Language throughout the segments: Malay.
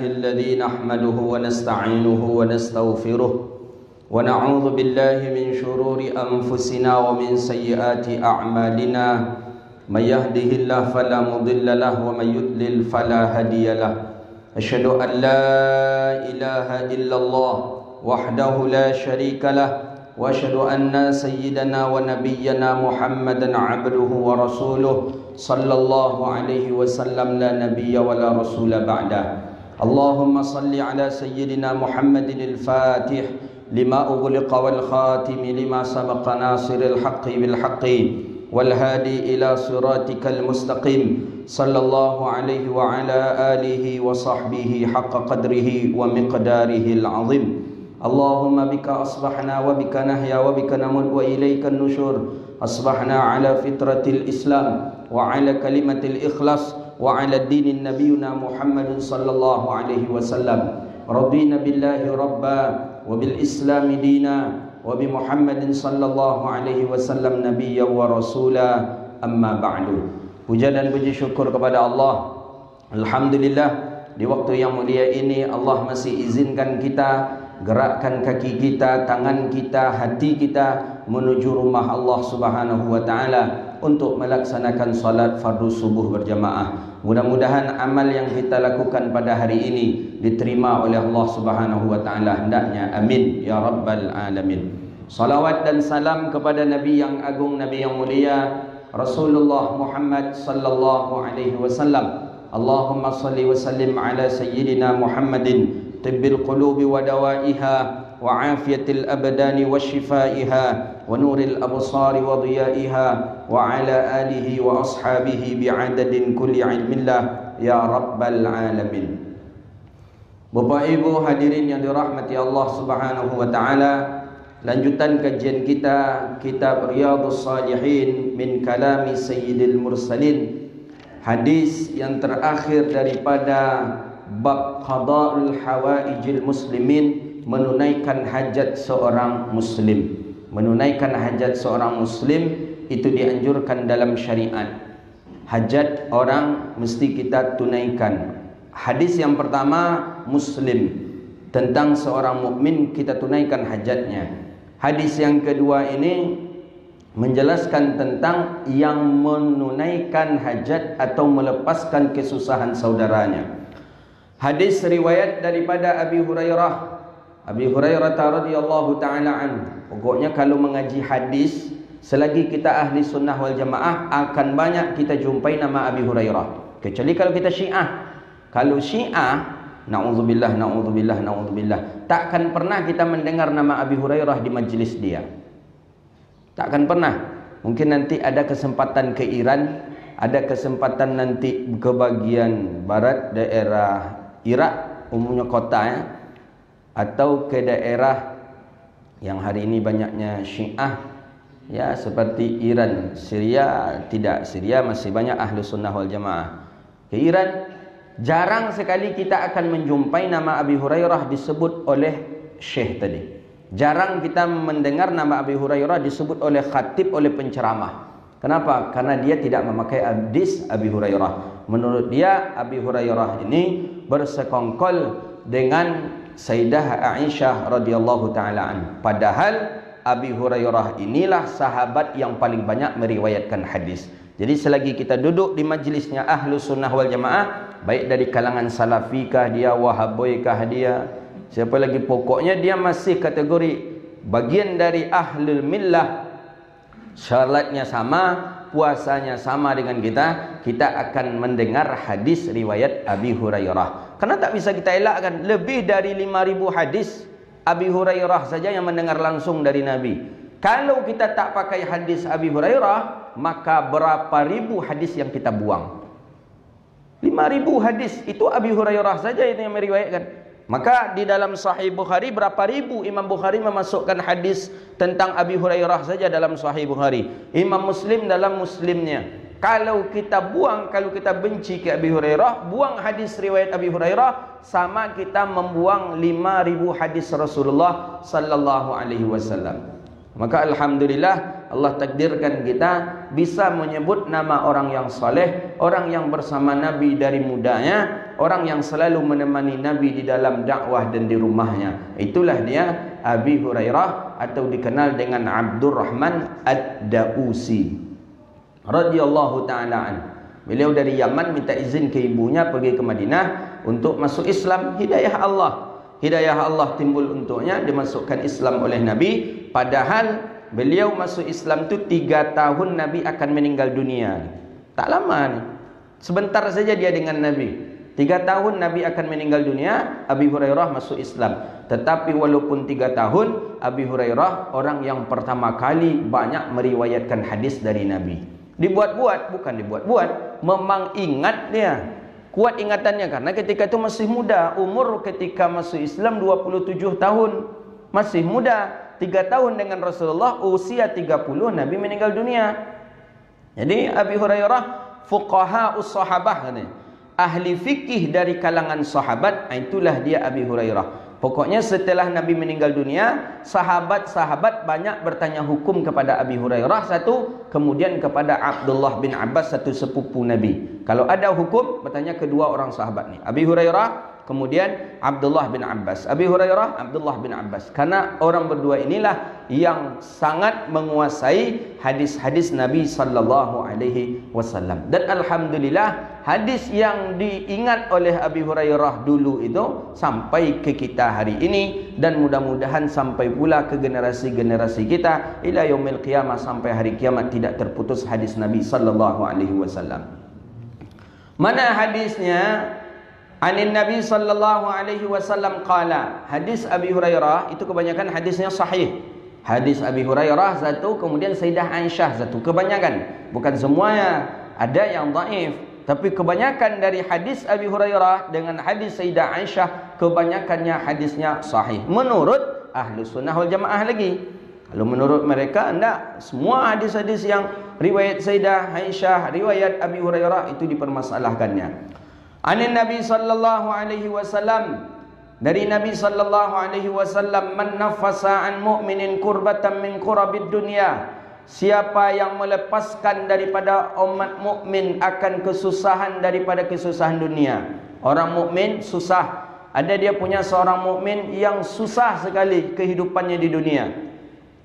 الذي نحمده ونستعينه ونستغفره ونعوذ بالله من شرور أنفسنا ومن سيئات أعمالنا من يهده الله فلا مضل له ومن يضلل فلا هادي له أشهد أن لا إله إلا الله وحده لا شريك له وأشهد أن سيدنا ونبينا محمدا عبده ورسوله صلى الله عليه وسلم لا نبي ولا رسول بعده اللهم صل على سيدنا محمد الفاتح لما أغلق والخاتم لما سبق ناصر الحق بالحق والهادي إلى صراطك المستقيم صلى الله عليه وعلى آله وصحبه حق قدره ومقداره العظيم اللهم بك أصبحنا وبك نحيا وبك نموت وإليك النشور أصبحنا على فطرة الإسلام وعلى كلمة الإخلاص وعلى الدين نبينا محمد صلى الله عليه وسلم رضينا بالله ربا وبالإسلام دينا وبمحمد صلى الله عليه wasallam nabiyya wa rasula amma ba'du. Puja dan puji syukur kepada Allah. Alhamdulillah, di waktu yang mulia ini Allah masih izinkan kita gerakkan kaki kita, tangan kita, hati kita menuju rumah Allah Subhanahu wa taala untuk melaksanakan salat fardu subuh berjamaah. Mudah-mudahan amal yang kita lakukan pada hari ini diterima oleh Allah Subhanahu wa taala, hendaknya amin ya rabbal alamin. Salawat dan salam kepada Nabi yang agung, Nabi yang mulia, Rasulullah Muhammad sallallahu alaihi wasallam. Allahumma salli wa sallim ala sayyidina Muhammadin tibbil qulubi wa dawaiha wa afiyatil abdani wa shifaiha wa nuril absari wa dhiyaiha wa ala alihi wa ashabihi bi'adadin kulli ilmillah ya rabbal alamin. Bapak Ibu hadirin yang dirahmati Allah Subhanahu wa taala, lanjutan kajian kita kitab Riyadhus Shalihin min kalami Sayyidil Mursalin, hadis yang terakhir daripada bab qada'ul hawaijil muslimin, menunaikan hajat seorang muslim. Menunaikan hajat seorang muslim itu dianjurkan dalam syariat. Hajat orang mesti kita tunaikan. Hadis yang pertama muslim, tentang seorang mukmin kita tunaikan hajatnya. Hadis yang kedua ini menjelaskan tentang yang menunaikan hajat atau melepaskan kesusahan saudaranya. Hadis riwayat daripada Abi Hurairah. Abi Hurairah radhiyallahu taala anhu. Pokoknya kalau mengaji hadis, selagi kita ahli sunnah wal jamaah, akan banyak kita jumpai nama Abi Hurairah. Kecuali kalau kita Syiah. Kalau Syiah, na'udzubillah, na'udzubillah, na'udzubillah, takkan pernah kita mendengar nama Abi Hurairah di majlis dia. Takkan pernah. Mungkin nanti ada kesempatan ke Iran, ada kesempatan nanti ke bagian barat daerah Irak, umumnya kota ya, atau ke daerah yang hari ini banyaknya Syiah ya, seperti Iran, Syria. Tidak, Syria masih banyak ahlu sunnah wal jamaah. Ke Iran jarang sekali kita akan menjumpai nama Abi Hurairah disebut oleh syekh tadi. Jarang kita mendengar nama Abi Hurairah disebut oleh khatib, oleh penceramah. Kenapa? Karena dia tidak memakai hadis Abi Hurairah. Menurut dia Abi Hurairah ini bersekongkol dengan Sayyidah Aisyah radhiyallahu taala an. Padahal Abi Hurairah inilah sahabat yang paling banyak meriwayatkan hadis. Jadi selagi kita duduk di majlisnya ahlu sunnah wal jamaah, baik dari kalangan salafikah dia, wahaboikah dia, siapa lagi, pokoknya dia masih kategori bagian dari ahlul millah, syaratnya sama, puasanya sama dengan kita, kita akan mendengar hadis riwayat Abi Hurairah. Karena tak bisa kita elakkan, lebih dari 5.000 hadis Abi Hurairah saja yang mendengar langsung dari Nabi. Kalau kita tak pakai hadis Abi Hurairah, maka berapa ribu hadis yang kita buang? 5.000 hadis itu Abi Hurairah saja yang meriwayatkan. Maka di dalam Sahih Bukhari berapa ribu Imam Bukhari memasukkan hadis tentang Abi Hurairah saja dalam Sahih Bukhari. Imam Muslim dalam Muslimnya. Kalau kita buang, kalau kita benci ke Abi Hurairah, buang hadis riwayat Abi Hurairah, sama kita membuang 5.000 hadis Rasulullah sallallahu alaihi wasallam. Maka alhamdulillah Allah takdirkan kita bisa menyebut nama orang yang saleh, orang yang bersama Nabi dari mudanya, orang yang selalu menemani Nabi di dalam dakwah dan di rumahnya. Itulah dia Abi Hurairah, atau dikenal dengan Abdurrahman Ad-Dausi radhiyallahu taala an. Beliau dari Yaman minta izin ke ibunya pergi ke Madinah untuk masuk Islam. Hidayah Allah timbul untuknya, dimasukkan Islam oleh Nabi. Padahal beliau masuk Islam tu 3 tahun Nabi akan meninggal dunia. Tak lama ni, sebentar saja dia dengan Nabi. 3 tahun Nabi akan meninggal dunia, Abi Hurairah masuk Islam. Tetapi walaupun 3 tahun, Abi Hurairah orang yang pertama kali banyak meriwayatkan hadis dari Nabi. Dibuat-buat, bukan dibuat-buat, memang ingat dia, kuat ingatannya, karena ketika itu masih muda. Umur ketika masuk Islam 27 tahun, masih muda. 3 tahun dengan Rasulullah, usia 30 Nabi meninggal dunia. Jadi Abi Hurairah fuqaha'us sahabah, ahli fikih dari kalangan sahabat. Itulah dia Abi Hurairah. Pokoknya setelah Nabi meninggal dunia, sahabat-sahabat banyak bertanya hukum kepada Abi Hurairah satu, kemudian kepada Abdullah bin Abbas, satu sepupu Nabi. Kalau ada hukum, bertanya kedua orang sahabat ni, Abi Hurairah, kemudian Abdullah bin Abbas. Abi Hurairah, Abdullah bin Abbas. Karena orang berdua inilah yang sangat menguasai hadis-hadis Nabi sallallahu alaihi wasallam. Dan alhamdulillah, hadis yang diingat oleh Abi Hurairah dulu itu sampai ke kita hari ini, dan mudah-mudahan sampai pula ke generasi-generasi kita ila yaumil qiyamah, sampai hari kiamat tidak terputus hadis Nabi sallallahu alaihi wasallam. Mana hadisnya? Anin Nabi sallallahu alaihi wasallam qala. Hadis Abi Hurairah itu kebanyakan hadisnya sahih. Hadis Abi Hurairah satu, kemudian Sayyidah Aisyah satu. Kebanyakan, bukan semuanya, ada yang dhaif, tapi kebanyakan dari hadis Abi Hurairah dengan hadis Sayyidah Aisyah, kebanyakannya hadisnya sahih menurut ahlu sunnah wal jamaah lagi. Kalau menurut mereka, enggak, semua hadis-hadis yang riwayat Sayyidah Aisyah, riwayat Abi Hurairah itu dipermasalahkannya. Anin Nabi sallallahu alaihi wasallam, dari Nabi sallallahu alaihi wasallam, man nafasa an mu'minin kurbatan min kurabid dunya, siapa yang melepaskan daripada umat mukmin akan kesusahan daripada kesusahan dunia. Orang mukmin susah, ada dia punya seorang mukmin yang susah sekali kehidupannya di dunia,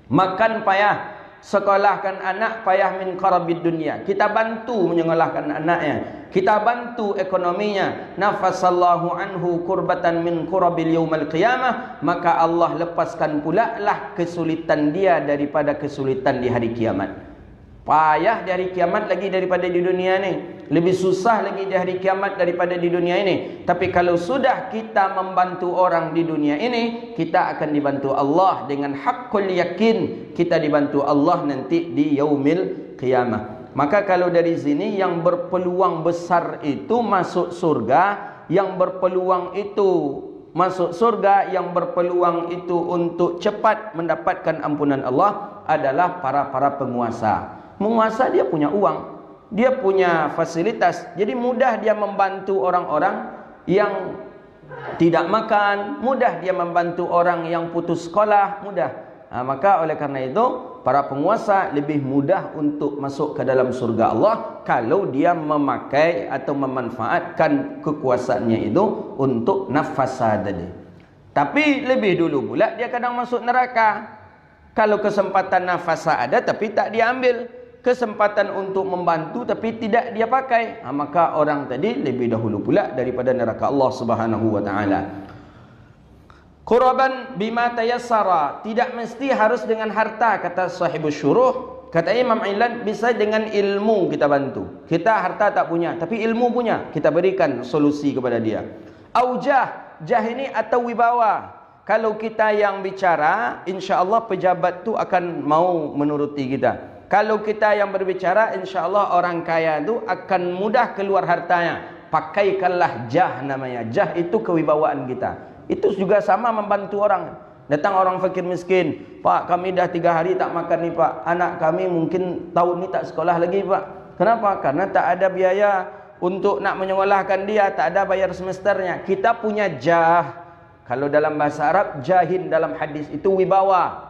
makan payah, sekolahkan anak payah, min qarabid dunia, kita bantu menyekolahkan anaknya, kita bantu ekonominya. Nafasallahu anhu kurbatan min kurabil yaumal qiyamah, maka Allah lepaskan pula lah kesulitan dia daripada kesulitan di hari kiamat. Payah di hari kiamat lagi daripada di dunia ni, lebih susah lagi di hari kiamat daripada di dunia ini. Tapi kalau sudah kita membantu orang di dunia ini, kita akan dibantu Allah dengan haqqul yakin, kita dibantu Allah nanti di yaumil qiyamah. Maka kalau dari sini, yang berpeluang besar itu masuk surga, yang berpeluang itu masuk surga, yang berpeluang itu untuk cepat mendapatkan ampunan Allah adalah para penguasa. Penguasa dia punya uang, dia punya fasilitas, jadi mudah dia membantu orang-orang yang tidak makan, mudah dia membantu orang yang putus sekolah, mudah. Maka oleh karena itu, para penguasa lebih mudah untuk masuk ke dalam surga Allah kalau dia memakai atau memanfaatkan kekuasaannya itu untuk nafasa tadi. Tapi lebih dulu pula dia kadang masuk neraka. Kalau kesempatan nafasa ada tapi tak diambil, kesempatan untuk membantu tapi tidak dia pakai, maka orang tadi lebih dahulu pula daripada neraka Allah Subhanahu wa taala. Quraban bima tayassara, tidak mesti harus dengan harta, kata sahibus syuruh. Kata Imam Ilan, bisa dengan ilmu kita bantu. Kita harta tak punya, tapi ilmu punya, kita berikan solusi kepada dia. Aujah, jah ini atau wibawa. Kalau kita yang bicara, insya-Allah pejabat tu akan mau menuruti kita. Kalau kita yang berbicara, insya-Allah orang kaya tu akan mudah keluar hartanya. Pakaikanlah jah namanya. Jah itu kewibawaan kita. Itu juga sama membantu orang. Datang orang fakir miskin, Pak, kami dah 3 hari tak makan ni Pak, anak kami mungkin tahun ni tak sekolah lagi Pak. Kenapa? Karena tak ada biaya untuk nak menyekolahkan dia, tak ada bayar semesternya. Kita punya jah. Kalau dalam bahasa Arab, jahin dalam hadis itu wibawa.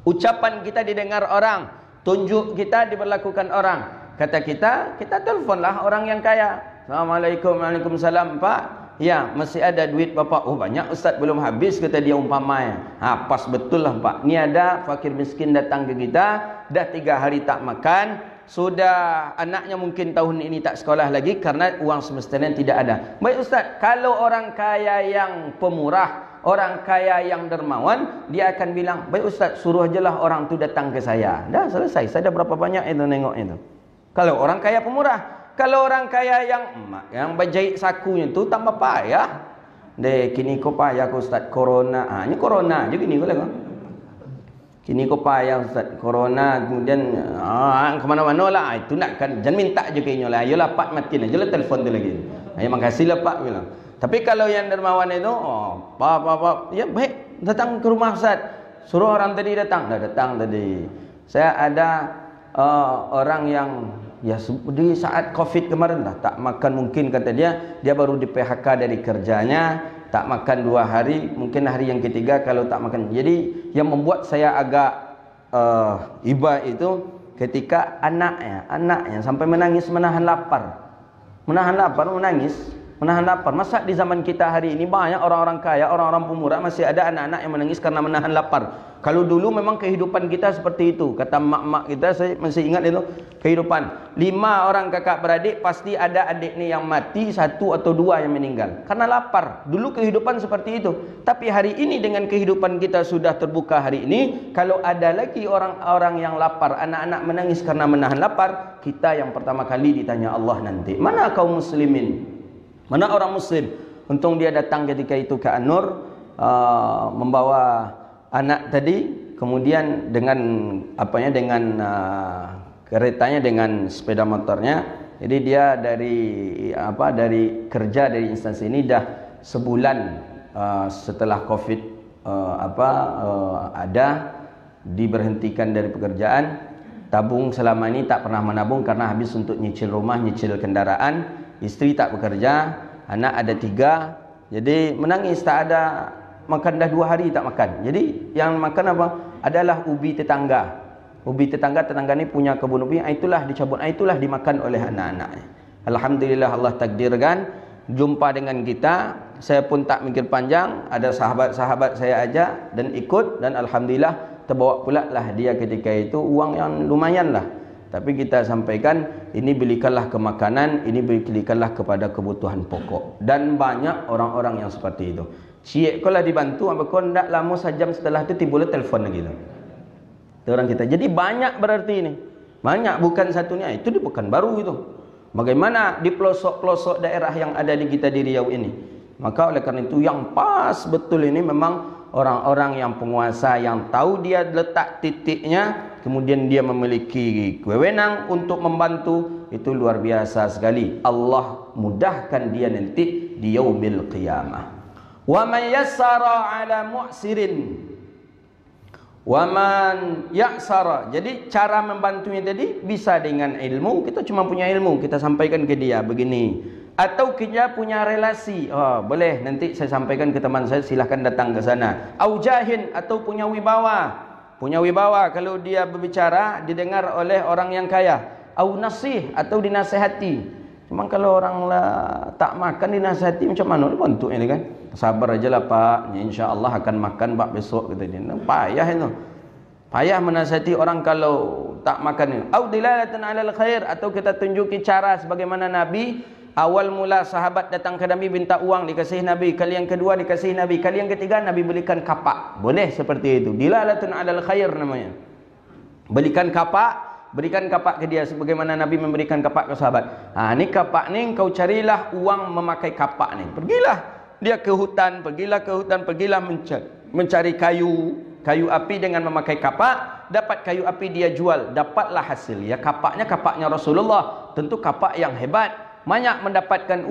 Ucapan kita didengar orang, tunjuk kita diberlakukan orang. Kata kita telefonlah orang yang kaya. Assalamualaikum, waalaikumsalam. Pak, ya masih ada duit Bapak? Oh banyak Ustaz, belum habis, kata dia umpamanya. Pas betul lah Pak. Ni ada fakir miskin datang ke kita, dah 3 hari tak makan, sudah anaknya mungkin tahun ini tak sekolah lagi karena uang semestinya tidak ada. Baik Ustaz, kalau orang kaya yang pemurah, orang kaya yang dermawan, dia akan bilang, baik Ustaz, suruh ajalah orang tu datang ke saya. Dah selesai, saya dah berapa banyak itu nengok itu. Kalau orang kaya pemurah. Kalau orang kaya yang berjahit sakunya tu tambah payah. Deh, kini kau payah kau Ustaz, corona. Ini corona je gini kau lah. Kini kau payah Ustaz, corona, kemudian kemana-mana lah. Itu nak kan, jangan minta je kayaknya lah. Ayolah Pak matiin aja lah telefon tu lagi. Makasih lah Pak bilang. Tapi kalau yang dermawan itu, Pak, ya baik, datang ke rumah Ustaz. Suruh orang tadi datang. Dah datang tadi. Saya ada orang yang ya di saat Covid kemarin lah, tak makan, mungkin kata dia baru di PHK dari kerjanya, tak makan 2 hari, mungkin hari yang ketiga kalau tak makan. Jadi yang membuat saya agak iba itu ketika anaknya sampai menangis menahan lapar, menangis menahan lapar. Masa di zaman kita hari ini banyak orang-orang kaya, orang-orang pemurah masih ada anak-anak yang menangis karena menahan lapar. Kalau dulu memang kehidupan kita seperti itu. Kata mak-mak kita, saya masih ingat itu kehidupan. 5 orang kakak beradik, pasti ada adik ni yang mati, 1 atau 2 yang meninggal karena lapar. Dulu kehidupan seperti itu. Tapi hari ini dengan kehidupan kita sudah terbuka hari ini, kalau ada lagi orang-orang yang lapar, anak-anak menangis karena menahan lapar, kita yang pertama kali ditanya Allah nanti, mana kaum muslimin? Mana orang muslim? Untung dia datang ketika itu ke An-Nur, membawa anak tadi, kemudian dengan keretanya, dengan sepeda motornya. Jadi dia dari kerja dari instansi ini dah sebulan setelah Covid ada, diberhentikan dari pekerjaan. Tabung selama ini tak pernah menabung karena habis untuk nyicil rumah, nyicil kendaraan. Isteri tak bekerja, anak ada 3. Jadi menangis, tak ada makan, dah 2 hari tak makan. Jadi yang makan apa? Adalah ubi tetangga. Ubi tetangga ni punya kebun ubi, itulah dicabut, itulah dimakan oleh anak-anaknya. Alhamdulillah Allah takdirkan jumpa dengan kita. Saya pun tak mikir panjang, ada sahabat-sahabat saya ajak dan ikut, dan alhamdulillah terbawa pula lah dia ketika itu uang yang lumayan lah. Tapi kita sampaikan, ini belikanlah ke makanan, ini belikanlah kepada kebutuhan pokok. Dan banyak orang-orang yang seperti itu. Cik kau lah dibantu, apa kau tak lama sejam setelah itu timbul telefon lagi tu. Itu orang kita. Jadi banyak berarti ini. Banyak, bukan satunya. Itu di Pekanbaru itu. Bagaimana di pelosok-pelosok daerah yang ada di kita di Riau ini. Maka oleh karena itu yang pas betul ini memang orang-orang yang penguasa yang tahu dia letak titiknya, kemudian dia memiliki wewenang untuk membantu, itu luar biasa sekali. Allah mudahkan dia nanti di yaumil qiyamah. Wa man yassara ala mu'sirin wa man ya'sara. Jadi cara membantunya tadi bisa dengan ilmu. Kita cuma punya ilmu, kita sampaikan ke dia begini. Atau kita punya relasi, boleh nanti saya sampaikan ke teman saya, silahkan datang ke sana. Au jahin, atau punya wibawa. Punya wibawa, kalau dia berbicara didengar oleh orang yang kaya. Au nasih, atau dinasihati. Memang kalau orang tak makan dinasihati macam mana bentuk ini kan? Sabar aja lah Pak, insya-Allah akan makan Pak besok, kata dia. Payah itu. Payah menasihati orang kalau tak makan. Au dilalatan 'alal khair, atau kita tunjuki cara sebagaimana Nabi. Awal mula sahabat datang ke Nabi minta uang, dikasih Nabi. Kali yang kedua dikasih Nabi. Kali yang ketiga Nabi belikan kapak. Boleh seperti itu. Dilalatun 'alal khair namanya. Berikan kapak ke dia sebagaimana Nabi memberikan kapak ke sahabat. Ni kapak ni kau carilah uang memakai kapak ni. Pergilah ke hutan, pergilah mencari kayu api dengan memakai kapak. Dapat kayu api dia jual, dapatlah hasil. Ya kapaknya Rasulullah, tentu kapak yang hebat. Banyak mendapatkan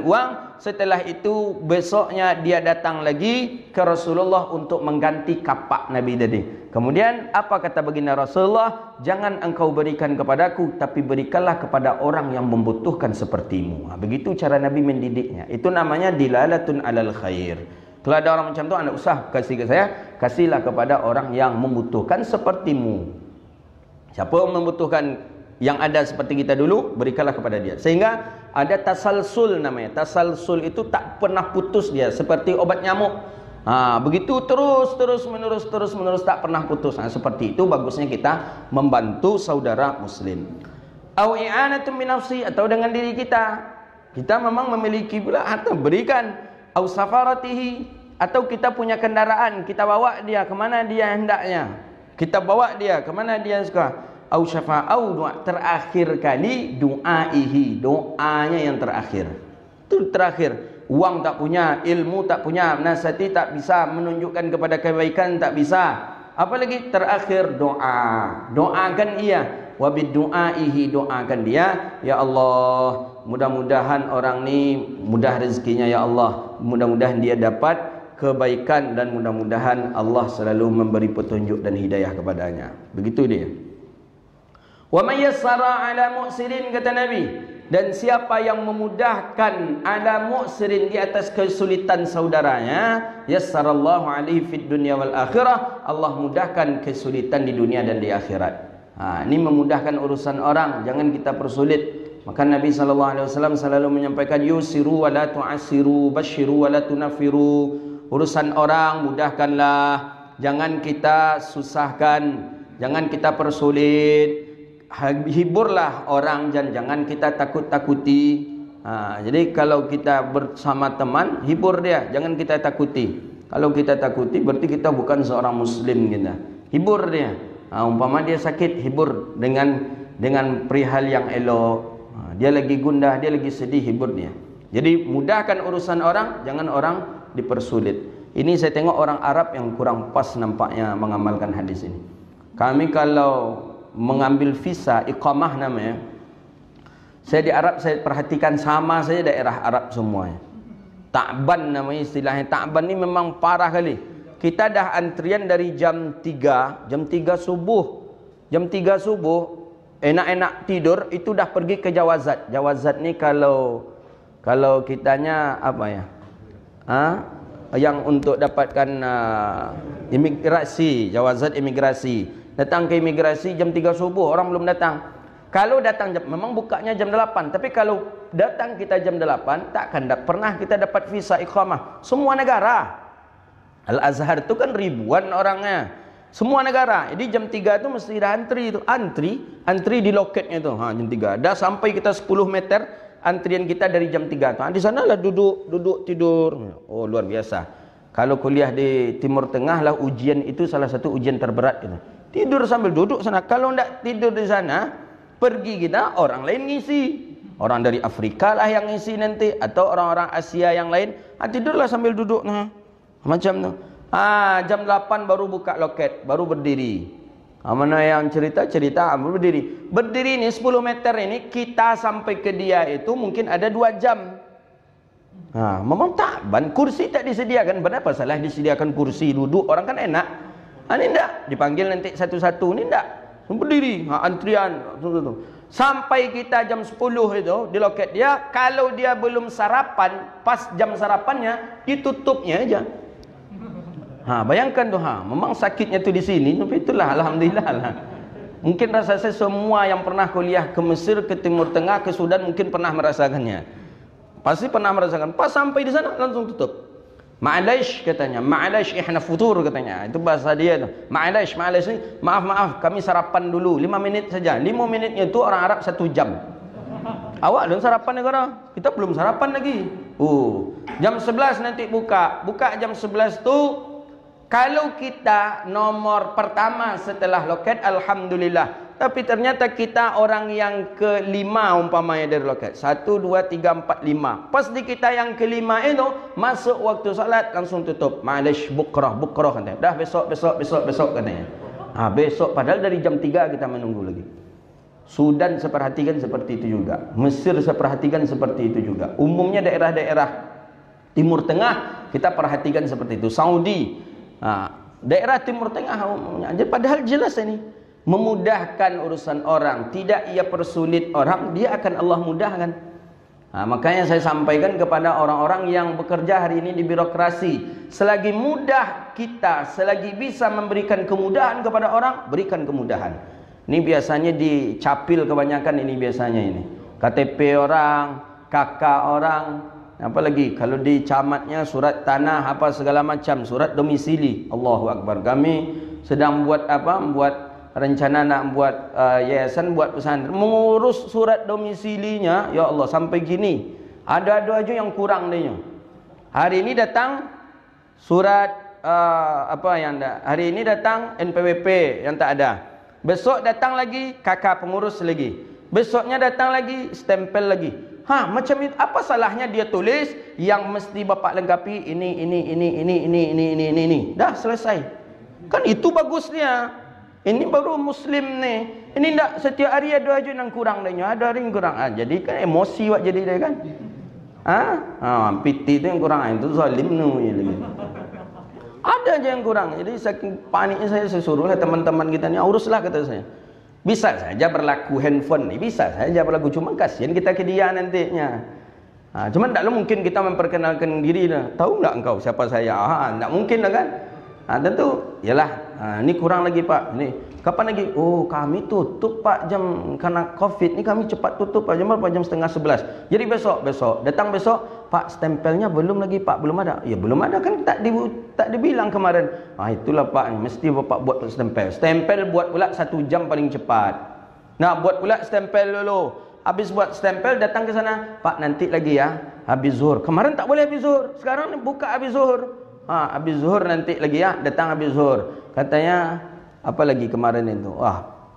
uang. Setelah itu besoknya dia datang lagi ke Rasulullah untuk mengganti kapak Nabi tadi. Kemudian apa kata baginda Rasulullah? Jangan engkau berikan kepadaku, tapi berikanlah kepada orang yang membutuhkan sepertimu. Begitu cara Nabi mendidiknya. Itu namanya dilalatun 'alal khair. Kalau ada orang macam tu, anda usah kasih ke saya, kasihlah kepada orang yang membutuhkan sepertimu. Siapa yang membutuhkan yang ada seperti kita dulu, berikanlah kepada dia. Sehingga ada tasalsul namanya. Tasalsul itu tak pernah putus dia, seperti obat nyamuk. Begitu terus menerus tak pernah putus. Seperti itu bagusnya kita membantu saudara muslim. Au i'anatun min nafsi, atau dengan diri kita. Kita memang memiliki pula atau berikan. Au safaratihi, atau kita punya kendaraan, kita bawa dia kemana dia hendaknya. Kita bawa dia kemana dia suka. Au syafa'au, doa terakhir kali, du'aihi, doanya yang terakhir. Itu terakhir. Uang tak punya, ilmu tak punya, nasihati tak bisa, menunjukkan kepada kebaikan tak bisa. Apalagi terakhir doa. Doakan ia. Wa bidu'aihi, doakan dia, ya Allah, mudah-mudahan orang ni mudah rezekinya ya Allah. Mudah-mudahan dia dapat kebaikan dan mudah-mudahan Allah selalu memberi petunjuk dan hidayah kepadanya. Begitu dia. Wa may yassara ala mu'sirin, kata Nabi, dan siapa yang memudahkan ala mu'sirin, di atas kesulitan saudaranya, yassarallahu alaihi fid dunya wal akhirah, Allah mudahkan kesulitan di dunia dan di akhirat. Ini memudahkan urusan orang, jangan kita persulit. Maka Nabi SAW selalu menyampaikan, yusiru wa la tu'asiru, basyiru wa la tunafiru. Urusan orang mudahkanlah, jangan kita susahkan, jangan kita persulit. Hiburlah orang dan jangan kita takut-takuti. Jadi kalau kita bersama teman, hibur dia, jangan kita takuti. Kalau kita takuti berarti kita bukan seorang muslim kita. Hibur dia. Umpama dia sakit, hibur dengan perihal yang elok. Dia lagi gundah, dia lagi sedih, hibur dia. Jadi mudahkan urusan orang, jangan orang dipersulit. Ini saya tengok orang Arab yang kurang pas nampaknya mengamalkan hadis ini. Kami kalau mengambil visa iqamah namanya, saya di Arab saya perhatikan sama saja daerah Arab semuanya. Ta'ban namanya istilahnya. Ta'ban ni memang parah kali. Kita dah antrian dari jam 3 subuh. Jam 3 subuh enak-enak tidur, itu dah pergi ke Jawazat. Jawazat ni kalau kitanya apa ya? Yang untuk dapatkan imigrasi, Jawazat imigrasi. Datang ke imigrasi jam 3 subuh, orang belum datang. Kalau datang memang bukanya jam 8, tapi kalau datang kita jam 8, takkan pernah kita dapat visa iqamah. Semua negara. Al-Azhar itu kan ribuan orangnya, semua negara. Jadi jam 3 itu mesti dah antri itu. Antri di loketnya itu. Jam 3. Dah sampai kita 10 meter antrian kita dari jam 3 itu. Di sanalah duduk tidur. Oh, luar biasa. Kalau kuliah di Timur Tengah lah, ujian itu salah satu ujian terberat itu. Tidur sambil duduk sana. Kalau tidak tidur di sana, pergi kita, orang lain ngisi. Orang dari Afrika lah yang ngisi nanti, atau orang-orang Asia yang lain. Tidurlah sambil duduk. Macam tu. Jam 8 baru buka loket, baru berdiri. Mana yang cerita berdiri. Berdiri ni 10 meter ini, kita sampai ke dia itu mungkin ada 2 jam. Memang Ta'ban, kursi tak disediakan. Kenapa salah disediakan kursi duduk? Orang kan enak. Ini enggak, dipanggil nanti satu-satu. Ini enggak, berdiri, antrian. Sampai kita jam 10 itu di loket dia. Kalau dia belum sarapan, pas jam sarapannya ditutupnya aja. Bayangkan tu, memang sakitnya tu di sini, tapi itulah alhamdulillah lah. Mungkin rasa saya semua yang pernah kuliah ke Mesir, ke Timur Tengah, ke Sudan mungkin pernah merasakannya. Pasti pernah merasakan. Pas sampai di sana langsung tutup. Ma'alaish katanya, ma'alaish ihna futur katanya. Itu bahasa dia tu. Ma'alaish ni, maaf kami sarapan dulu 5 menit saja. 5 menitnya itu orang Arab 1 jam. Awak belum sarapan negara? Kita belum sarapan lagi. Jam 11 nanti buka jam 11 tu. Kalau kita nomor pertama setelah loket, alhamdulillah. Tapi ternyata kita orang yang kelima umpamanya dari loket. 1, 2, 3, 4, 5. Pas di kita yang kelima itu, masuk waktu salat langsung tutup. Ma'alish bukrah katanya. Dah besok katanya. Besok padahal dari jam 3 kita menunggu lagi. Sudan saya perhatikan seperti itu juga. Mesir saya perhatikan seperti itu juga. Umumnya daerah-daerah Timur Tengah kita perhatikan seperti itu. Saudi, daerah Timur Tengah umumnya. Padahal jelas ini memudahkan urusan orang, tidak ia persulit orang, dia akan Allah mudahkan. Makanya saya sampaikan kepada orang-orang yang bekerja hari ini di birokrasi, selagi mudah kita, selagi bisa memberikan kemudahan kepada orang, berikan kemudahan. Ini biasanya di capil kebanyakan, ini biasanya ini KTP orang, kakak orang, apa lagi kalau di camatnya surat tanah apa segala macam, surat domisili. Allahu Akbar. Kami sedang buat apa? Buat rencana nak buat yayasan, buat pesantren, mengurus surat domisilinya. Ya Allah, sampai gini ada aja yang kurang dia. Hari ini datang surat apa yang ada. Hari ini datang NPWP yang tak ada. Besok datang lagi kakak pengurus lagi. Besoknya datang lagi stempel lagi. Macam itu. Apa salahnya dia tulis yang mesti bapak lengkapi ini. Dah selesai. Kan itu bagusnya. Ini baru muslim nih. Ini tak setiap hari ada aja yang kurang dia. Ada hari yang kurang. Jadi kan emosi wak jadi dia kan. Piti itu yang kurang. Itu zalim ni lagi. Ada aja yang kurang. Jadi saking paniknya saya suruhlah teman-teman kita ni, uruslah kata saya. Bisa saja berlaku handphone ni, bisa saja berlaku, cuma kasihan kita ke dia nantinya. Cuma taklah mungkin kita memperkenalkan diri dah. Tahu enggak engkau siapa saya? Tak mungkin lah kan. Tentu yalah, ni kurang lagi Pak. Ni kapan lagi? Oh, kami tutup Pak jam karena Covid ni, kami cepat tutup Pak jam berapa? Jam 10:30. Jadi besok datang besok, Pak stempelnya belum lagi Pak, belum ada. Ya belum ada kan, tak dibilang kemarin. Itulah Pak, mesti Bapak buat stempel. Stempel buat pula 1 jam paling cepat. Nah, buat pula stempel dulu. Habis buat stempel datang ke sana, Pak nanti lagi ya, habis zuhur. Kemarin tak boleh habis zuhur, sekarang buka habis zuhur. Habis zuhur nanti lagi ya, datang habis zuhur. Katanya apa lagi kemarin itu?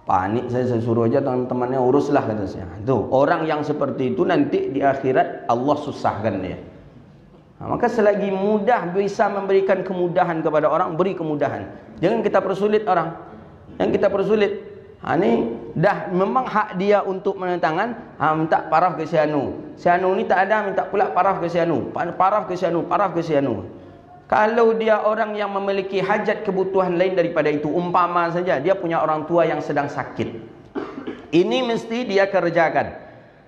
Panik saya suruh aja teman-temannya uruslah kata saya. Tuh, orang yang seperti itu nanti di akhirat Allah susahkan dia. Maka selagi mudah bisa memberikan kemudahan kepada orang, beri kemudahan. Jangan kita persulit orang. Yang kita persulit. Ini dah memang hak dia untuk menantangan, minta paraf ke si anu. Si anu ni tak ada, minta pula paraf ke si anu. Paraf ke si anu, paraf ke si anu. Kalau dia orang yang memiliki hajat kebutuhan lain daripada itu, umpama saja dia punya orang tua yang sedang sakit, ini mesti dia kerjakan.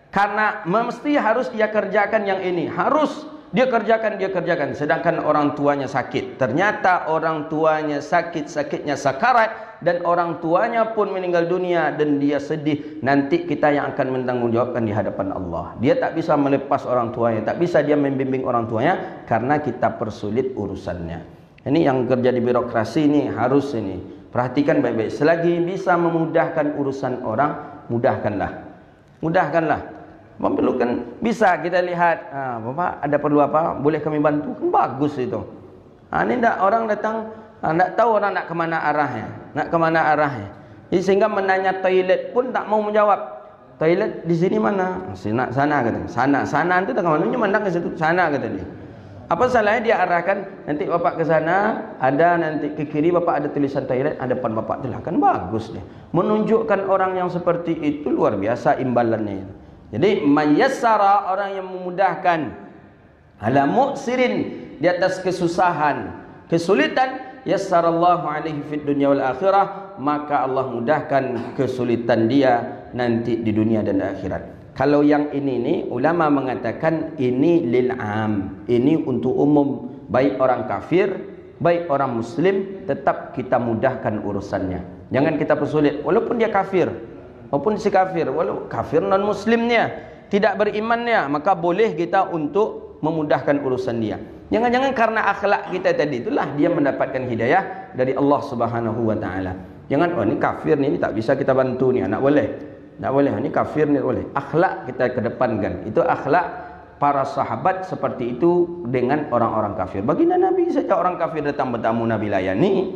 Karena mesti harus dia kerjakan yang ini, harus dia kerjakan. Sedangkan orang tuanya sakit, ternyata orang tuanya sakitnya sakarat, dan orang tuanya pun meninggal dunia, dan dia sedih. Nanti kita yang akan menanggungjawabkan di hadapan Allah. Dia tak bisa melepas orang tuanya, tak bisa dia membimbing orang tuanya, karena kita persulit urusannya. Ini yang kerja di birokrasi ini harus ini. Perhatikan baik-baik. Selagi bisa memudahkan urusan orang, mudahkanlah. Memerlukan, bisa kita lihat, Bapak ada perlu apa, boleh kami bantu, kan bagus itu. Ini tak orang datang, tak tahu orang nak kemana arahnya, jadi sehingga menanya toilet pun tak mau menjawab. Toilet di sini mana? Sana kata. Sana itu tak kemana, mandang ke situ, sana kata dia. Apa salahnya dia arahkan, nanti Bapak ke sana, ada nanti ke kiri Bapak ada tulisan toilet, ada depan Bapak, itulah kan bagus dia. Menunjukkan orang yang seperti itu luar biasa imbalannya. Jadi mayassara, orang yang memudahkan, ala mu'sirin, di atas kesusahan, kesulitan, yassarallahu alaihi fid dunya wal akhirah, maka Allah mudahkan kesulitan dia nanti di dunia dan akhirat. Kalau yang ini nih, ulama mengatakan ini lil am, ini untuk umum, baik orang kafir, baik orang muslim, tetap kita mudahkan urusannya. Jangan kita persulit, walaupun dia kafir, walaupun si kafir, walaupun kafir non muslimnya, tidak berimannya, maka boleh kita untuk memudahkan urusan dia. Jangan-jangan karena akhlak kita tadi itulah dia mendapatkan hidayah dari Allah Subhanahu wa taala. Jangan, ini kafir ni, tak bisa kita bantu ni, nak boleh. Tak boleh, ini kafir ni boleh. Akhlak kita kedepankan. Itu akhlak para sahabat seperti itu dengan orang-orang kafir. Baginda Nabi saja orang kafir datang bertamu Nabi layani.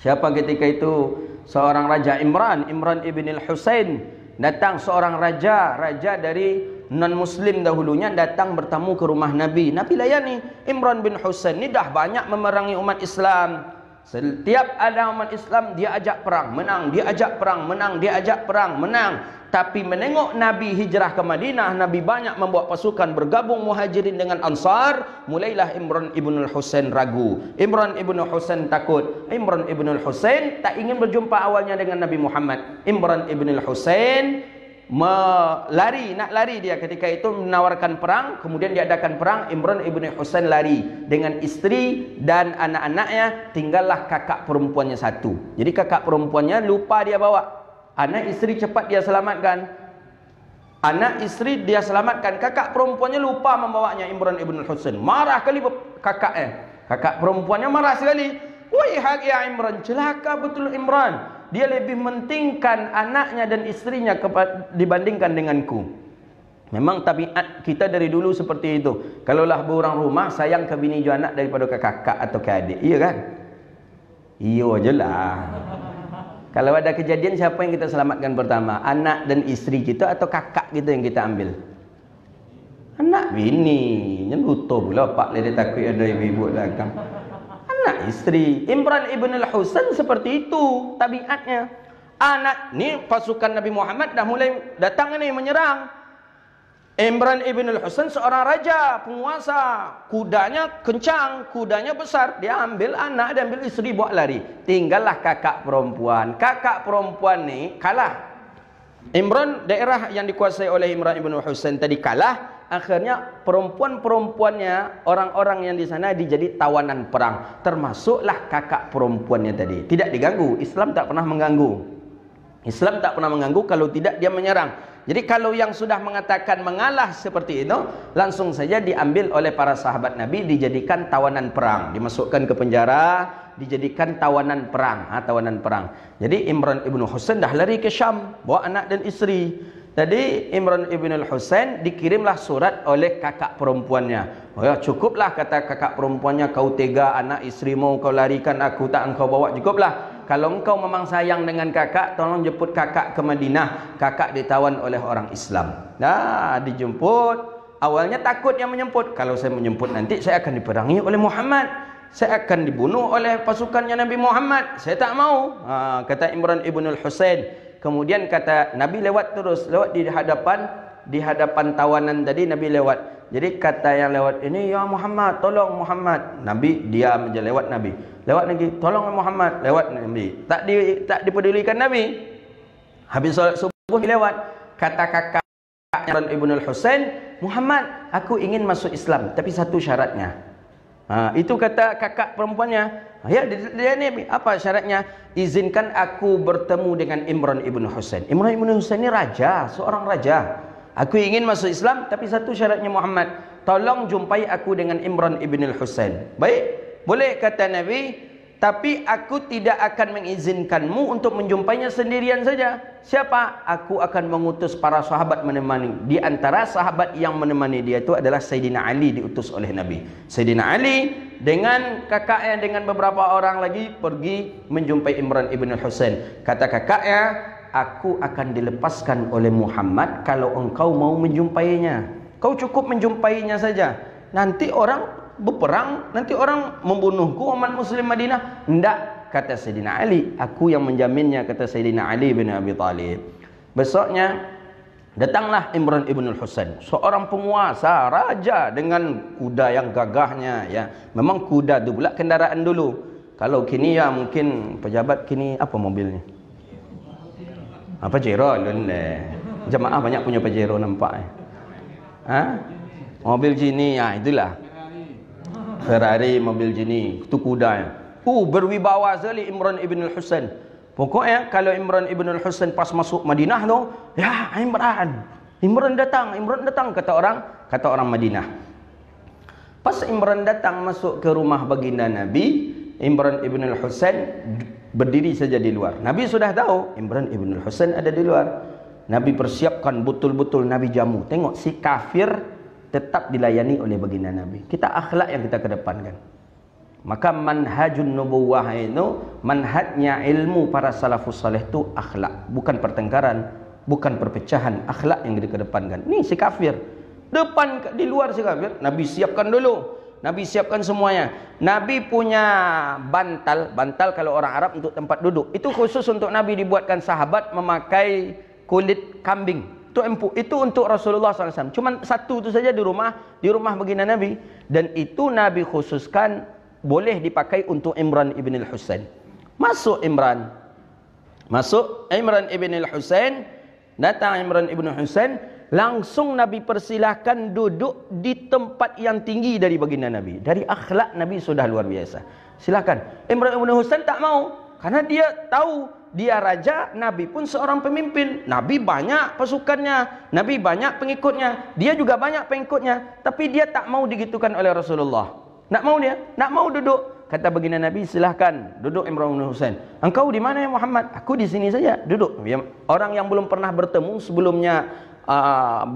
Siapa ketika itu? Seorang raja Imran ibn al-Husain, datang seorang raja dari non muslim dahulunya, datang bertamu ke rumah Nabi layani. Imran bin Husain ni dah banyak memerangi umat Islam. Setiap ada umat Islam dia ajak perang, menang, dia ajak perang, menang, dia ajak perang, menang. Tapi menengok Nabi hijrah ke Madinah, Nabi banyak membawa pasukan, bergabung Muhajirin dengan Ansar, mulailah Imran ibn al-Husain ragu. Imran ibn al-Husain takut. Imran ibn al-Husain tak ingin berjumpa awalnya dengan Nabi Muhammad. Imran ibn al-Husain nak lari dia ketika itu menawarkan perang, kemudian diadakan perang. Imran ibn Husain lari dengan istri dan anak-anaknya, tinggallah kakak perempuannya satu. Jadi kakak perempuannya lupa dia bawa, anak istri cepat dia selamatkan. Anak isteri dia selamatkan, kakak perempuannya lupa membawanya, Imran ibn Husain. Marah kali kakaknya. Kakak perempuannya marah sekali. Wahai ya Imran, celaka betul Imran. Dia lebih mentingkan anaknya dan istrinya dibandingkan denganku. Memang tabiat kita dari dulu seperti itu. Kalaulah berorang rumah, sayang ke bini ju anak daripada ke kakak atau ke adik. Iya kan? Iya je lah. Kalau ada kejadian, siapa yang kita selamatkan pertama? Anak dan isteri kita atau kakak kita yang kita ambil? Anak bini. Nyeluto pula pak dia takut ada ibu-ibu belakang. Anak isteri. Imran ibn al-Husain seperti itu tabiatnya. Anak ni pasukan Nabi Muhammad dah mulai datang ni menyerang. Imran ibn al-Husain seorang raja, penguasa. Kudanya kencang, kudanya besar. Dia ambil anak, dia ambil isteri, buat lari. Tinggallah kakak perempuan. Kakak perempuan ni kalah. Imran, daerah yang dikuasai oleh Imran ibn al-Husain tadi kalah. Akhirnya perempuan-perempuannya, orang-orang yang di sana dijadi tawanan perang. Termasuklah kakak perempuannya tadi. Tidak diganggu. Islam tak pernah mengganggu. Islam tak pernah mengganggu kalau tidak dia menyerang. Jadi kalau yang sudah mengatakan mengalah seperti itu, langsung saja diambil oleh para sahabat Nabi, dijadikan tawanan perang, dimasukkan ke penjara, dijadikan tawanan perang, tawanan perang. Jadi Imran ibn Husain dah lari ke Syam, bawa anak dan isteri. Tadi Imran ibn al-Husain dikirimlah surat oleh kakak perempuannya. Oh ya, cukuplah kata kakak perempuannya, kau tega anak isterimu kau larikan aku, tak engkau bawa, cukuplah. Kalau engkau memang sayang dengan kakak, tolong jemput kakak ke Madinah. Kakak ditawan oleh orang Islam. Nah, dijemput. Awalnya takut yang menjemput. Kalau saya menjemput nanti saya akan diperangi oleh Muhammad. Saya akan dibunuh oleh pasukannya Nabi Muhammad. Saya tak mau. Kata Imran ibn al-Husain. Kemudian kata Nabi lewat terus, lewat di hadapan tawanan tadi Nabi lewat. Jadi kata yang lewat ini, ya Muhammad, tolong Muhammad. Nabi diam aja, lewat Nabi. Lewat lagi, tolong Muhammad, lewat Nabi. Tak dipedulikan Nabi. Habis solat subuh lewat. Kata kakak Imran ibn al-Husain, Muhammad, aku ingin masuk Islam, tapi satu syaratnya. Itu kata kakak perempuannya. Ya, dia ni apa syaratnya? Izinkan aku bertemu dengan Imran ibn Husain. Imran ibn Husain ni raja, seorang raja. Aku ingin masuk Islam, tapi satu syaratnya Muhammad, tolong jumpai aku dengan Imran ibn Husain. Baik, boleh kata Nabi, tapi aku tidak akan mengizinkanmu untuk menjumpainya sendirian saja. Siapa? Aku akan mengutus para sahabat menemani. Di antara sahabat yang menemani dia itu adalah Sayyidina Ali, diutus oleh Nabi. Sayyidina Ali dengan kakaknya, dengan beberapa orang lagi pergi menjumpai Imran ibn Husain. Kata kakaknya, aku akan dilepaskan oleh Muhammad kalau engkau mau menjumpainya. Kau cukup menjumpainya saja. Nanti orang berperang, nanti orang membunuhku, umat muslim Madinah. Tidak, kata Sayyidina Ali, aku yang menjaminnya, kata Sayyidina Ali bin Abi Talib. Besoknya datanglah Imran ibn Husain, seorang penguasa, raja dengan kuda yang gagahnya, ya. Memang kuda itu pula kendaraan dulu. Kalau kini ya mungkin pejabat kini apa mobilnya? Pajero lele. Jemaah banyak punya Pajero nampak. Mobil gini, ya itulah. Ferrari, mobil jenis, itu kudanya. Berwibawa sekali Imran ibn al-Husain. Pokoknya kalau Imran ibn al-Husain pas masuk Madinah tu, ya Imran datang, kata orang Madinah. Pas Imran datang masuk ke rumah baginda Nabi, Imran ibn al-Husain berdiri saja di luar. Nabi sudah tahu Imran ibn al-Husain ada di luar. Nabi persiapkan betul-betul, Nabi jamu. Tengok si kafir tetap dilayani oleh baginda Nabi. Kita akhlak yang kita kedepankan. Maka manhajun nubuwah itu, manhajnya ilmu para salafus saleh itu akhlak, bukan pertengkaran, bukan perpecahan, akhlak yang dikedepankan. Ni si kafir depan, di luar si kafir, Nabi siapkan dulu. Nabi siapkan semuanya. Nabi punya bantal kalau orang Arab untuk tempat duduk. Itu khusus untuk Nabi, dibuatkan sahabat memakai kulit kambing. Itu empuk, itu untuk Rasulullah SAW. Cuma satu itu saja di rumah baginda Nabi. Dan itu Nabi khususkan boleh dipakai untuk Imran ibn al-Husain. Masuk Imran ibn al-Husain, datang Imran ibn al-Husain, langsung Nabi persilahkan duduk di tempat yang tinggi dari baginda Nabi. Dari akhlak Nabi sudah luar biasa. Silakan. Imran ibn al-Husain tak mau, karena dia tahu dia raja, Nabi pun seorang pemimpin. Nabi banyak pasukannya, Nabi banyak pengikutnya, dia juga banyak pengikutnya, tapi dia tak mau digitukan oleh Rasulullah. Nak mau dia? Nak mau duduk. Kata baginda Nabi, silahkan duduk Imran bin Husain. Engkau di mana ya Muhammad? Aku di sini saja, duduk. Orang yang belum pernah bertemu sebelumnya,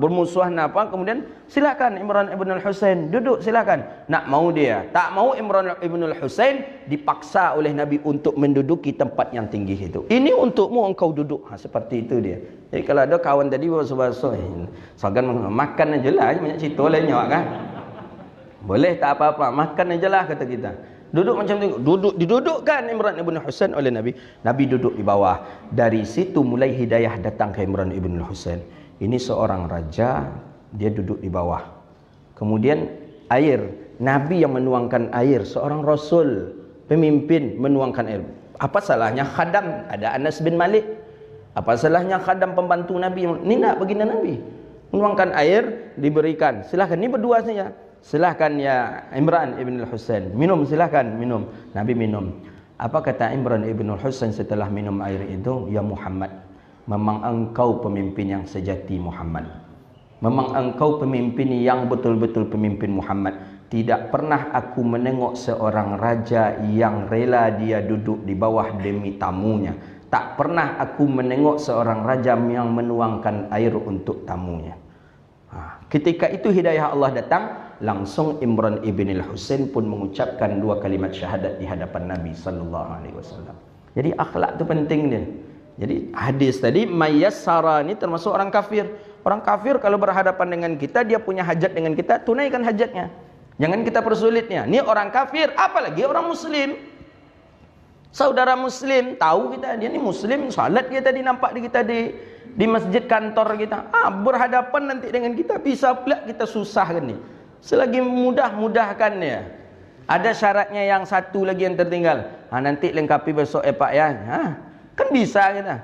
bermusuhan apa, kemudian silakan Imran ibn al-Husain duduk, silakan. Nak mau dia, tak mau Imran ibn al-Husain dipaksa oleh Nabi untuk menduduki tempat yang tinggi itu. Ini untukmu, engkau duduk. Seperti itu dia. Jadi kalau ada kawan tadi basuh-basuh, sogan makan aja lah, banyak cerita lainnya kan. Boleh tak apa-apa, makan aja lah kata kita. Duduk macam tu, didudukkan Imran ibn Husain oleh Nabi. Nabi duduk di bawah. Dari situ mulai hidayah datang ke Imran ibn Husain. Ini seorang raja, dia duduk di bawah. Kemudian air, Nabi yang menuangkan air, seorang rasul, pemimpin menuangkan air. Apa salahnya khadam? Ada Anas bin Malik. Apa salahnya khadam pembantu Nabi? Ini nak baginda Nabi. Menuangkan air, diberikan. Silahkan, ini berdua saja. Silahkan ya Imran ibn al-Husain, minum, silahkan minum. Nabi minum. Apa kata Imran ibn al-Husain setelah minum air itu? Ya Muhammad, memang engkau pemimpin yang sejati Muhammad. Memang engkau pemimpin yang betul-betul pemimpin Muhammad. Tidak pernah aku menengok seorang raja yang rela dia duduk di bawah demi tamunya. Tak pernah aku menengok seorang raja yang menuangkan air untuk tamunya. Ketika itu hidayah Allah datang, langsung Imran ibn al-Husain pun mengucapkan 2 kalimat syahadat di hadapan Nabi sallallahu alaihi wasallam. Jadi akhlak itu penting dia. Jadi hadis tadi mayassara ini termasuk orang kafir. Orang kafir kalau berhadapan dengan kita, dia punya hajat dengan kita, tunaikan hajatnya. Jangan kita persulitnya. Ini orang kafir, apalagi orang muslim. Saudara muslim, tahu kita dia ni muslim, salat kita tadi nampak di kita di masjid kantor kita. Berhadapan nanti dengan kita, bisa pula kita susahkan ni. Selagi mudah-mudahkan dia. Ada syaratnya yang satu lagi yang tertinggal. Nanti lengkapi besok ya Pak ya. Kan bisa kita.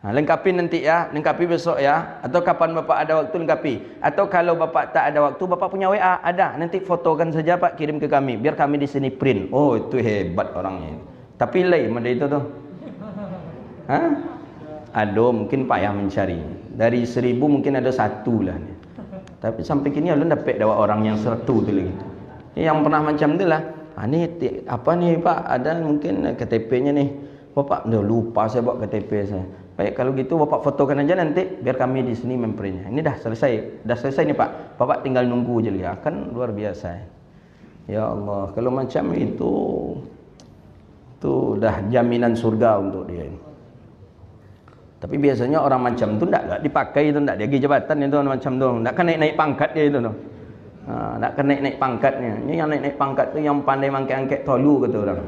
Lengkapi nanti ya, lengkapi besok ya. Atau kapan Bapak ada waktu lengkapi. Atau kalau Bapak tak ada waktu, Bapak punya WA, ada. Nanti fotokan saja Pak, kirim ke kami. Biar kami di sini print. Oh, itu hebat orangnya. Tapi lain mana itu tuh. Aduh, mungkin payah mencari. Dari 1000 mungkin ada 1 lah. Tapi sampai kini belum dapat dapat orang yang 100 tu lagi. Yang pernah macam tu lah. Ni apa ni Pak? Ada mungkin KTP-nya nih. Bapak lupa saya bawa KTP saya. Baik, kalau gitu Bapak fotokan aja nanti biar kami di sini memprintnya. Ini dah selesai. Dah selesai nih Pak. Bapak tinggal nunggu je ya. Kan luar biasa. Ya Allah, kalau macam itu dah jaminan surga untuk dia. Tapi biasanya orang macam tu tak dipakai tu, tak dia pergi jabatan itu macam tu. Tak kan naik-naik pangkat dia itu tu. Tak kan naik-naik pangkatnya. Ini yang naik-naik pangkat tu yang pandai mangkek-angkek tolu kata orang.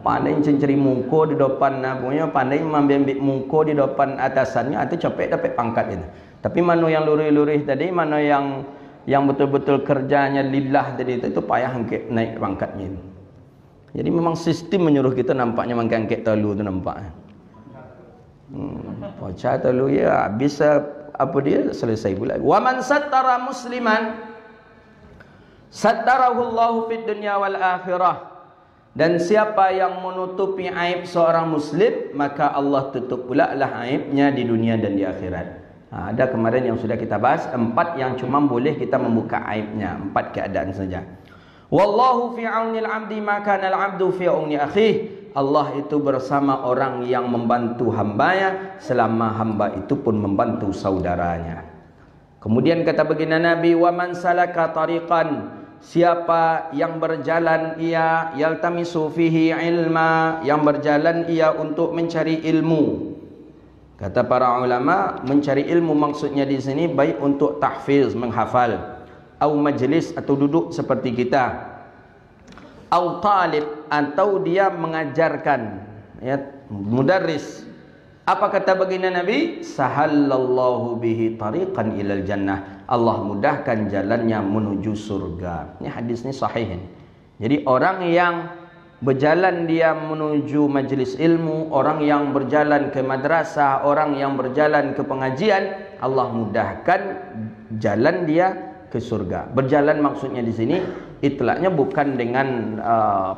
Pandai mencari muka di depan punya, pandai ambil muka di depan atasannya, atau capek dapat pangkat itu. Tapi mana yang lurih-lurih tadi, mana yang betul-betul kerjanya lillah tadi itu payah angkek naik pangkatnya. Jadi memang sistem menyuruh kita nampaknya mangkek-angkek tolu tu nampaknya. Baca dulu ya, bisa apa dia selesai pula. Wa man sattara musliman sattarahu Allahu fid dunya wal akhirah. Dan siapa yang menutupi aib seorang muslim, maka Allah tutup pula lah aibnya di dunia dan di akhirat. Ada kemarin yang sudah kita bahas 4 yang cuma boleh kita membuka aibnya, 4 keadaan saja. Wallahu fi aunil 'abdi ma kana al-'abdu fi auni akhihi. Allah itu bersama orang yang membantu hambanya selama hamba itu pun membantu saudaranya. Kemudian kata baginda Nabi, wa man salaka tariqan, siapa yang berjalan ia yaltamisu fihi ilma, yang berjalan ia untuk mencari ilmu. Kata para ulama, mencari ilmu maksudnya di sini baik untuk tahfiz, menghafal, atau majlis atau duduk seperti kita, atau talib atau dia mengajarkan, ya, mudarris. Apa kata baginda Nabi? Sahallallahu bihi tariqan ilal jannah. Allah mudahkan jalannya menuju surga. Ini hadis ini sahih. Jadi orang yang berjalan dia menuju majlis ilmu, orang yang berjalan ke madrasah, orang yang berjalan ke pengajian, Allah mudahkan jalan dia ke surga. Berjalan maksudnya di sini itlaknya bukan dengan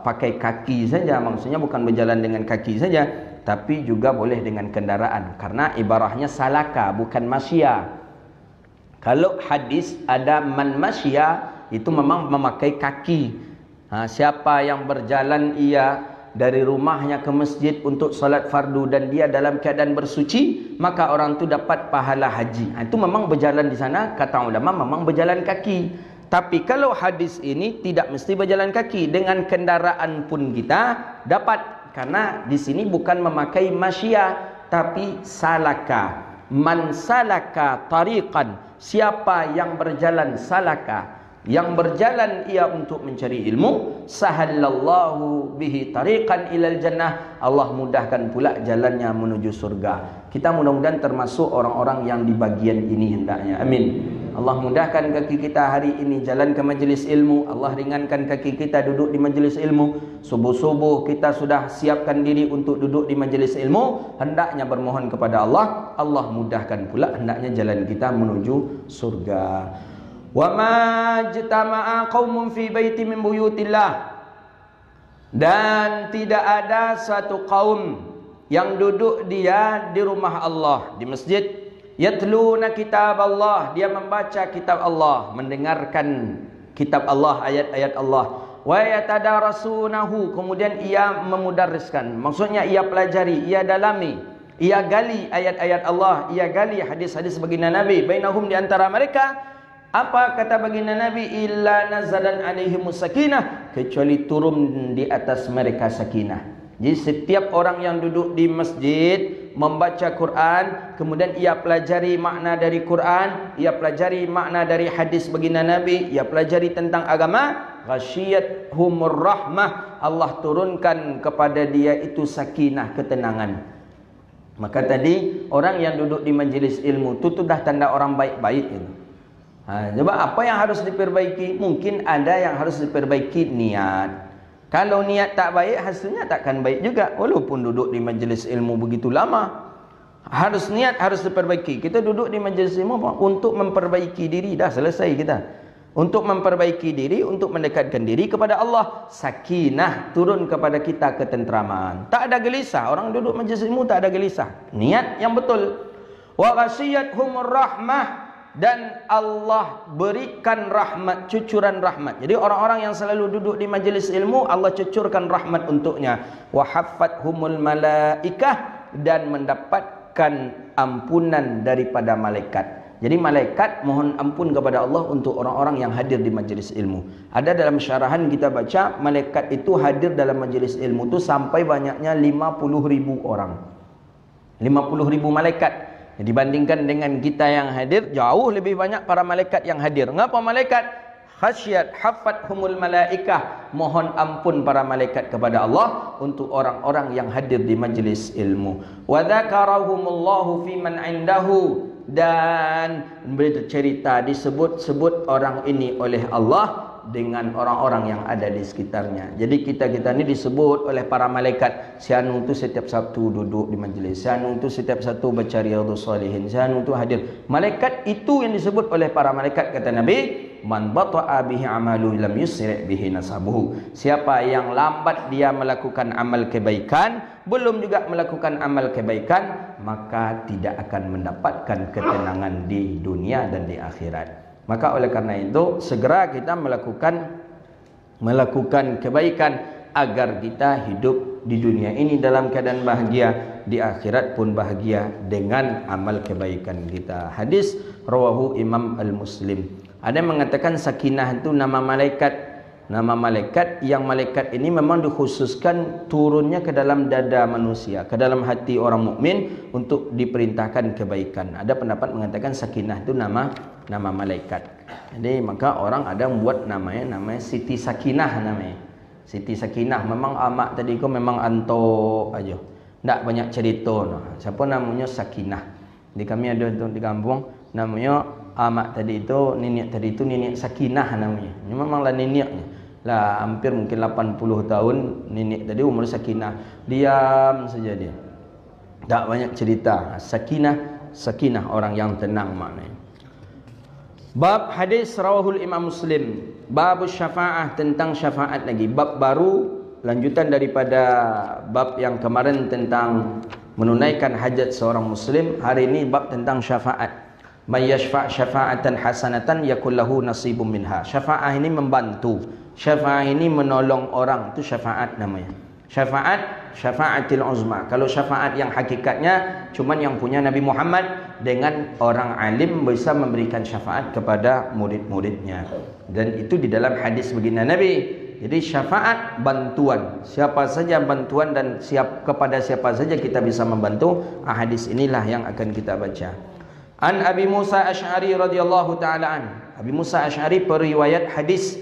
pakai kaki saja, maksudnya bukan berjalan dengan kaki saja, tapi juga boleh dengan kendaraan, karena ibarahnya salaka bukan masya. Kalau hadis ada man masya, itu memang memakai kaki. Siapa yang berjalan ia dari rumahnya ke masjid untuk salat fardu dan dia dalam keadaan bersuci, maka orang itu dapat pahala haji. Itu memang berjalan di sana, kata ulama memang berjalan kaki. Tapi kalau hadis ini tidak mesti berjalan kaki, dengan kendaraan pun kita dapat, karena di sini bukan memakai masya tapi salaka. Man salaka tariqan, siapa yang berjalan salaka, yang berjalan ia untuk mencari ilmu, sahallallahu bihi tariqan ilal jannah, Allah mudahkan pula jalannya menuju surga. Kita mudah-mudahan termasuk orang-orang yang di bagian ini hendaknya. Amin. Allah mudahkan kaki kita hari ini jalan ke majlis ilmu. Allah ringankan kaki kita duduk di majlis ilmu. Subuh-subuh kita sudah siapkan diri untuk duduk di majlis ilmu, hendaknya bermohon kepada Allah, Allah mudahkan pula hendaknya jalan kita menuju surga. Wa ma jtama'a qaumun fi baiti min buyutillah, dan tidak ada satu kaum yang duduk dia di rumah Allah, di masjid, yatluna kitab Allah, dia membaca kitab Allah, mendengarkan kitab Allah, ayat-ayat Allah, wa yatadarasunahu, kemudian ia memudarriskan, maksudnya ia pelajari, ia dalami, ia gali ayat-ayat Allah, ia gali hadis-hadis baginda Nabi, bainahum, di antara mereka. Apa kata baginda Nabi? Illa nazalan alaihimus sakinah, kecuali turun di atas mereka sakinah. Jadi setiap orang yang duduk di masjid membaca Quran, kemudian ia pelajari makna dari Quran, ia pelajari makna dari hadis baginda Nabi, ia pelajari tentang agama, ghasyiyatuhumur rahmah, Allah turunkan kepada dia itu sakinah, ketenangan. Maka tadi orang yang duduk di majlis ilmu itu dah tanda orang baik-baik itu. Coba apa yang harus diperbaiki? Mungkin ada yang harus diperbaiki niat. Kalau niat tak baik, hasilnya takkan baik juga. Walaupun duduk di majlis ilmu begitu lama, harus niat harus diperbaiki. Kita duduk di majlis ilmu untuk memperbaiki diri, dah selesai kita. Untuk memperbaiki diri, untuk mendekatkan diri kepada Allah. Sakinah turun kepada kita, ketentraman. Tak ada gelisah. Orang duduk majlis ilmu tak ada gelisah. Niat yang betul. Wa ghasyiyatuhumur rahmah, dan Allah berikan rahmat, cucuran rahmat. Jadi orang-orang yang selalu duduk di majlis ilmu, Allah cucurkan rahmat untuknya. Wa haffathumul malaikah, dan mendapatkan ampunan daripada malaikat. Jadi malaikat mohon ampun kepada Allah untuk orang-orang yang hadir di majlis ilmu. Ada dalam syarahan kita baca, malaikat itu hadir dalam majlis ilmu itu sampai banyaknya 50.000 orang. 50.000 malaikat. Dibandingkan dengan kita yang hadir, jauh lebih banyak para malaikat yang hadir. Ngapa malaikat? Khasyat haffathumul malaikah, mohon ampun para malaikat kepada Allah untuk orang-orang yang hadir di majlis ilmu. Wa dzakarahumullahu fi man indahu, dan bercerita disebut-sebut orang ini oleh Allah dengan orang-orang yang ada di sekitarnya. Jadi kita ini disebut oleh para malaikat. Si anu itu setiap Sabtu duduk di majlis, si anu itu setiap Sabtu baca Riyadhus Shalihin, si anu itu hadir. Malaikat itu yang disebut oleh para malaikat, kata Nabi, man bata'a bihi amalu lam yusri' bihi nasabuhu. Siapa yang lambat dia melakukan amal kebaikan, belum juga melakukan amal kebaikan, maka tidak akan mendapatkan ketenangan di dunia dan di akhirat. Maka oleh karena itu segera kita melakukan kebaikan agar kita hidup di dunia ini dalam keadaan bahagia, di akhirat pun bahagia dengan amal kebaikan kita. Hadis rawahu Imam Al-Muslim. Ada yang mengatakan sakinah itu nama malaikat. Nama malaikat yang malaikat ini memang dikhususkan turunnya ke dalam dada manusia, ke dalam hati orang mukmin untuk diperintahkan kebaikan. Ada pendapat mengatakan sakinah itu nama malaikat. Jadi maka orang ada membuat namanya Siti Sakinah namanya. Siti Sakinah memang amak tadi itu memang anto aja. Tak banyak cerita. Siapa namanya Sakinah. Di kami ada di kampung namanya amak tadi itu, nenek tadi itu nenek Sakinah namanya. Ini memanglah neneknya. Lah hampir mungkin 80 tahun nenek tadi umur Sakinah. Diam saja dia. Tak banyak cerita. Sakinah orang yang tenang maknanya. Bab hadis rawahul Imam Muslim. Bab syafa'ah, tentang syafaat lagi. Bab baru, lanjutan daripada bab yang kemarin tentang menunaikan hajat seorang muslim. Hari ini bab tentang syafaat. May yashfa' syafa'atan hasanatan yakul lahu nasibum minha. Syafaat ini membantu. Syafaat ini menolong orang, itu syafaat namanya. Syafaat, syafaatil uzma. Kalau syafaat yang hakikatnya cuman yang punya Nabi Muhammad dengan orang alim bisa memberikan syafaat kepada murid-muridnya. Dan itu di dalam hadis baginda Nabi. Jadi syafaat bantuan. Siapa saja bantuan dan kepada siapa saja kita bisa membantu. Hadis inilah yang akan kita baca. An Abi Musa Asy'ari radhiyallahu taala an. Abi Musa Asy'ari periwayat hadis.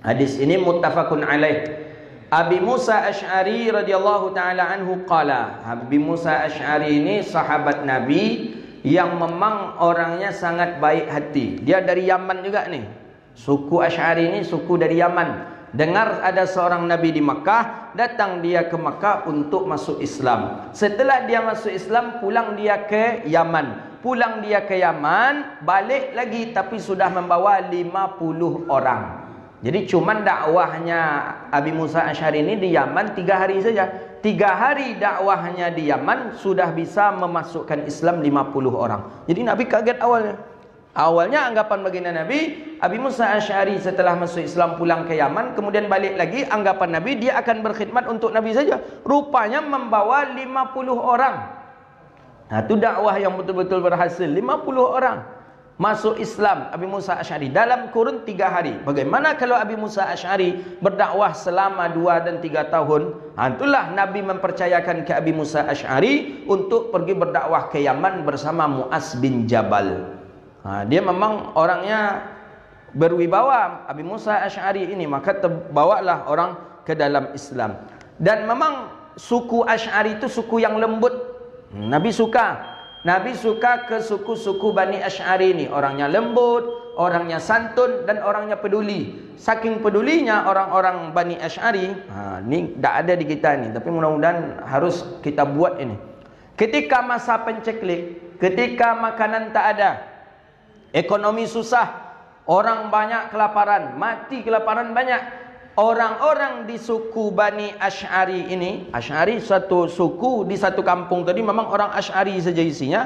Hadis ini muttafaqun alaih. Abi Musa Asy'ari radhiyallahu taala anhu qala. Abi Musa Asy'ari ini sahabat Nabi yang memang orangnya sangat baik hati. Dia dari Yaman juga nih. Suku Asy'ari ini suku dari Yaman. Dengar ada seorang Nabi di Makkah, datang dia ke Makkah untuk masuk Islam. Setelah dia masuk Islam, pulang dia ke Yaman. Pulang dia ke Yaman, balik lagi tapi sudah membawa 50 orang. Jadi cuman dakwahnya Abi Musa Asy'ari ini di Yaman 3 hari saja. 3 hari dakwahnya di Yaman sudah bisa memasukkan Islam 50 orang. Jadi Nabi kaget awalnya. Awalnya anggapan baginda Nabi, Abi Musa Asy'ari setelah masuk Islam pulang ke Yaman, kemudian balik lagi, anggapan Nabi dia akan berkhidmat untuk Nabi saja. Rupanya membawa 50 orang. Nah, itu dakwah yang betul-betul berhasil. 50 orang masuk Islam Abi Musa Asy'ari dalam kurun 3 hari. Bagaimana kalau Abi Musa Asy'ari berdakwah selama 2 dan 3 tahun? Itulah Nabi mempercayakan ke Abi Musa Asy'ari untuk pergi berdakwah ke Yaman bersama Mu'az bin Jabal. Dia memang orangnya berwibawa, Abi Musa Asy'ari ini, maka terbawalah orang ke dalam Islam. Dan memang suku Asy'ari itu suku yang lembut. Nabi suka ke suku-suku Bani Asy'ari ini. Orangnya lembut, orangnya santun, dan orangnya peduli. Saking pedulinya orang-orang Bani Asy'ari, ini tidak ada di kita ini, tapi mudah-mudahan harus kita buat ini. Ketika masa penceklik, ketika makanan tak ada, ekonomi susah, orang banyak kelaparan, mati kelaparan banyak. Orang-orang di suku Bani Asy'ari ini, Asy'ari satu suku di satu kampung tadi, memang orang Asy'ari saja isinya.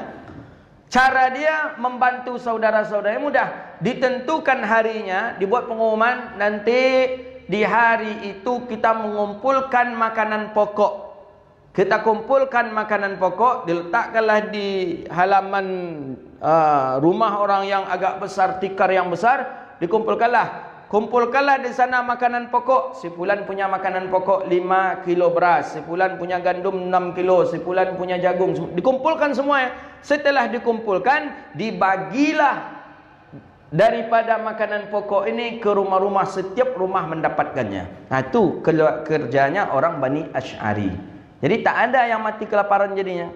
Cara dia membantu saudara-saudaranya mudah. Ditentukan harinya, dibuat pengumuman, nanti di hari itu kita mengumpulkan makanan pokok. Kita kumpulkan makanan pokok, diletakkanlah di halaman rumah orang yang agak besar, tikar yang besar, kumpulkanlah di sana makanan pokok. Si fulan punya makanan pokok 5 kilo beras, si fulan punya gandum 6 kilo, si fulan punya jagung. Dikumpulkan semua. Setelah dikumpulkan, dibagilah daripada makanan pokok ini ke rumah-rumah, setiap rumah mendapatkannya. Nah, itu kerjanya orang Bani Asy'ari. Jadi tak ada yang mati kelaparan jadinya.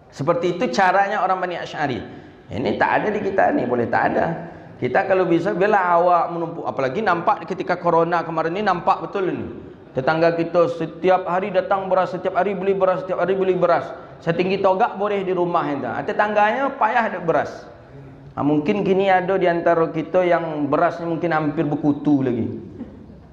Seperti itu caranya orang Bani Asy'ari. Ini tak ada di kita nih, boleh tak ada. Kita kalau bisa biarlah awak menumpuk. Apalagi nampak ketika corona kemarin ini, nampak betul ini. Tetangga kita setiap hari datang beras, setiap hari beli beras, setiap hari beli beras. Setinggi togak boleh di rumah itu. Tetangganya payah ada beras. Mungkin kini ada di antara kita yang berasnya mungkin hampir berkutu lagi.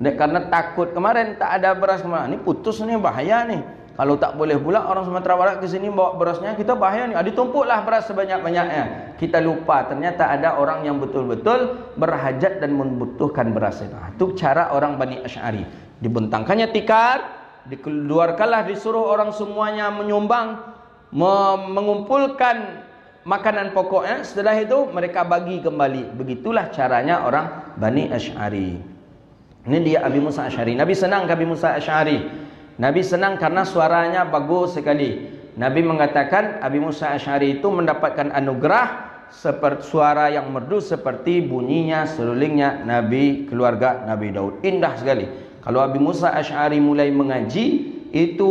Karena takut kemarin tak ada beras kemarin. Ini putus nih, bahaya nih. Kalau tak boleh pula orang Sumatera Barat ke sini bawa berasnya, kita bahaya nih. Ditumpuklah beras sebanyak-banyaknya. Kita lupa ternyata ada orang yang betul-betul berhajat dan membutuhkan beras itu. Itu cara orang Bani Asy'ari. Dibentangkannya tikar, dikeluarkanlah, disuruh orang semuanya menyumbang, mengumpulkan makanan pokoknya. Setelah itu mereka bagi kembali. Begitulah caranya orang Bani Asy'ari. Ini dia Abi Musa Asy'ari. Nabi senang ke Abi Musa Asy'ari. Nabi senang karena suaranya bagus sekali. Nabi mengatakan Abi Musa Asy'ari itu mendapatkan anugerah seperti suara yang merdu seperti bunyinya serulingnya Nabi, keluarga Nabi Daud. Indah sekali. Kalau Abi Musa Asy'ari mulai mengaji, itu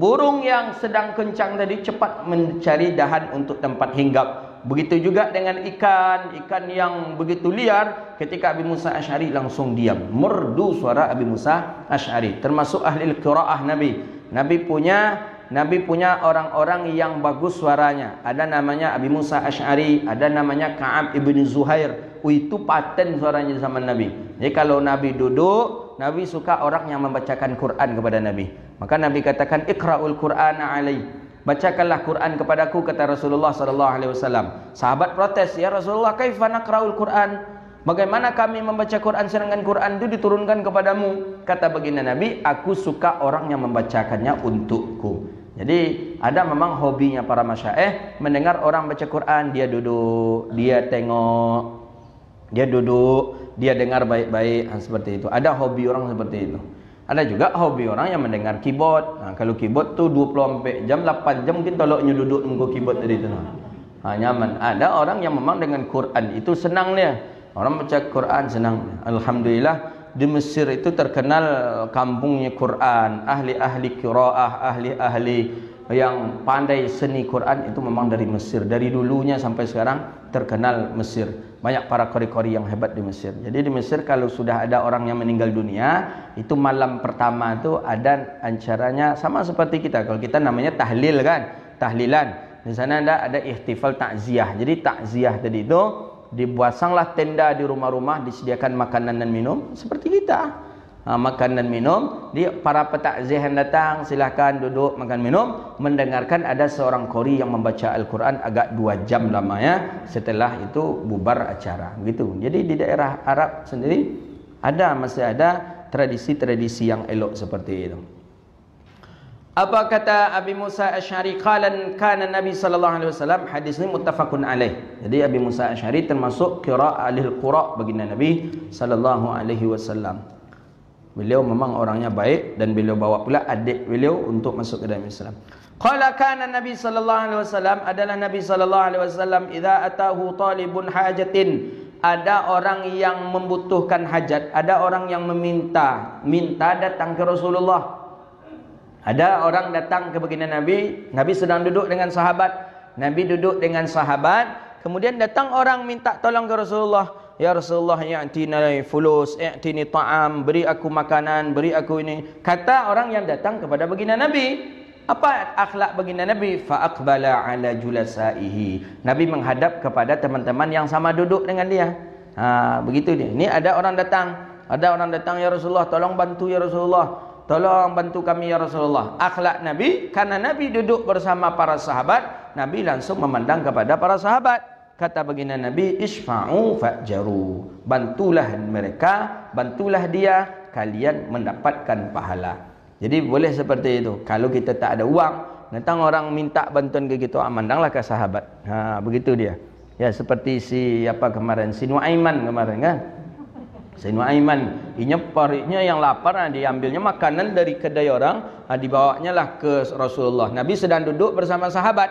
burung yang sedang kencang tadi cepat mencari dahan untuk tempat hinggap. Begitu juga dengan ikan yang begitu liar, ketika Abi Musa Asy'ari langsung diam. Merdu suara Abi Musa Asy'ari. Termasuk ahli qiraah Nabi. Nabi punya Nabi punya orang-orang yang bagus suaranya. Ada namanya Abi Musa Asy'ari, ada namanya Ka'ab ibn Zuhair. Itu paten suaranya zaman Nabi. Jadi kalau Nabi duduk, Nabi suka orang yang membacakan Quran kepada Nabi. Maka Nabi katakan, Iqra'ul Qur'ana alai. Bacakanlah Quran kepadaku, kata Rasulullah sallallahu alaihi wasallam. Sahabat protes, ya Rasulullah, kaifa naqra'ul Qur'an? Bagaimana kami membaca Quran sedangkan Quran itu diturunkan kepadamu? Kata baginda Nabi, aku suka orang yang membacakannya untukku. Jadi ada memang hobinya para masyaikh mendengar orang baca Quran, dia duduk, dia tengok, dia duduk, dia dengar baik-baik, seperti itu. Ada hobi orang seperti itu. Ada juga hobi orang yang mendengar keyboard. Kalau keyboard tu 24 jam, 8 jam mungkin toloknya duduk nunggu keyboard tadi tu. Nyaman. Ada orang yang memang dengan Quran itu senang dia. Orang baca Quran senang. Alhamdulillah di Mesir itu terkenal kampungnya Quran, ahli-ahli qiraah, ahli-ahli yang pandai seni Quran itu memang dari Mesir. Dari dulunya sampai sekarang terkenal Mesir. Banyak para qori-qori yang hebat di Mesir. Jadi di Mesir kalau sudah ada orang yang meninggal dunia, itu malam pertama itu ada acaranya sama seperti kita. Kalau kita namanya tahlil kan, tahlilan. Di sana ada ihtifal takziah. Jadi takziah tadi itu dipasanglah tenda di rumah-rumah, disediakan makanan dan minum seperti kita. Makan dan minum, para petakziah yang datang silahkan duduk makan minum, mendengarkan ada seorang qori yang membaca Al-Quran agak 2 jam lamanya. Setelah itu bubar acara gitu. Jadi di daerah Arab sendiri masih ada tradisi-tradisi yang elok seperti itu. Apa kata Abi Musa Asy'ari? Qalan kana Nabi sallallahu alaihi wasallam, hadis ini muttafaqun alaih. Jadi Abi Musa Asy'ari termasuk qira'a ahlul qura baginda Nabi sallallahu alaihi wasallam. Beliau memang orangnya baik dan beliau bawa pula adik beliau untuk masuk ke dalam Islam. Qala kana Nabi sallallahu alaihi wasallam, adalah Nabi sallallahu alaihi wasallam idza atahu talibun hajatin, ada orang yang membutuhkan hajat, ada orang yang minta datang ke Rasulullah. Ada orang datang ke baginda Nabi, Nabi sedang duduk dengan sahabat. Nabi duduk dengan sahabat, kemudian datang orang minta tolong ke Rasulullah. Ya Rasulullah, i'tina fulus, i'tini ta'am, beri aku makanan, beri aku ini. Kata orang yang datang kepada baginda Nabi, apa akhlak baginda Nabi? Fa aqbala ala julasaihi. Nabi menghadap kepada teman-teman yang sama duduk dengan dia. Begitu dia. Ini ada orang datang, ya Rasulullah, tolong bantu ya Rasulullah. Tolong bantu kami ya Rasulullah. Akhlak Nabi, karena Nabi duduk bersama para sahabat, Nabi langsung memandang kepada para sahabat. Kata baginda Nabi, isfa'u fa'jaru. Bantulah mereka, bantulah dia, kalian mendapatkan pahala. Jadi boleh seperti itu. Kalau kita tak ada uang, datang orang minta bantuan ke kita, mandanglah ke sahabat. Begitu dia. Ya seperti si Nuaiman kemarin kan. Si Nuaiman, perutnya yang lapar, diambilnya makanan dari kedai orang, dibawanya lah ke Rasulullah. Nabi sedang duduk bersama sahabat.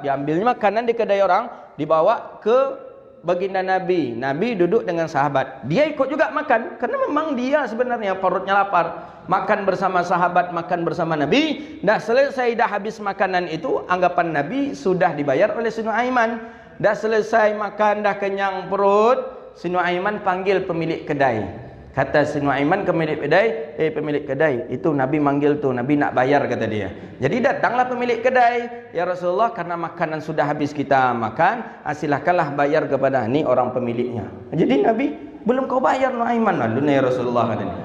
Diambilnya makanan di kedai orang, dibawa ke baginda Nabi. Nabi duduk dengan sahabat. Dia ikut juga makan, karena memang dia sebenarnya perutnya lapar. Makan bersama sahabat, makan bersama Nabi. Dah selesai, dah habis makanan itu, anggapan Nabi sudah dibayar oleh si Nuaiman. Dah selesai makan, dah kenyang perut, si Nuaiman panggil pemilik kedai. Kata si Nuaiman ke pemilik kedai, itu Nabi manggil tu, Nabi nak bayar, kata dia. Jadi datanglah pemilik kedai, ya Rasulullah, karena makanan sudah habis kita makan, silahkanlah bayar kepada ni orang pemiliknya. Jadi Nabi, belum kau bayar Nuaiman, lalu ya Rasulullah, kata dia.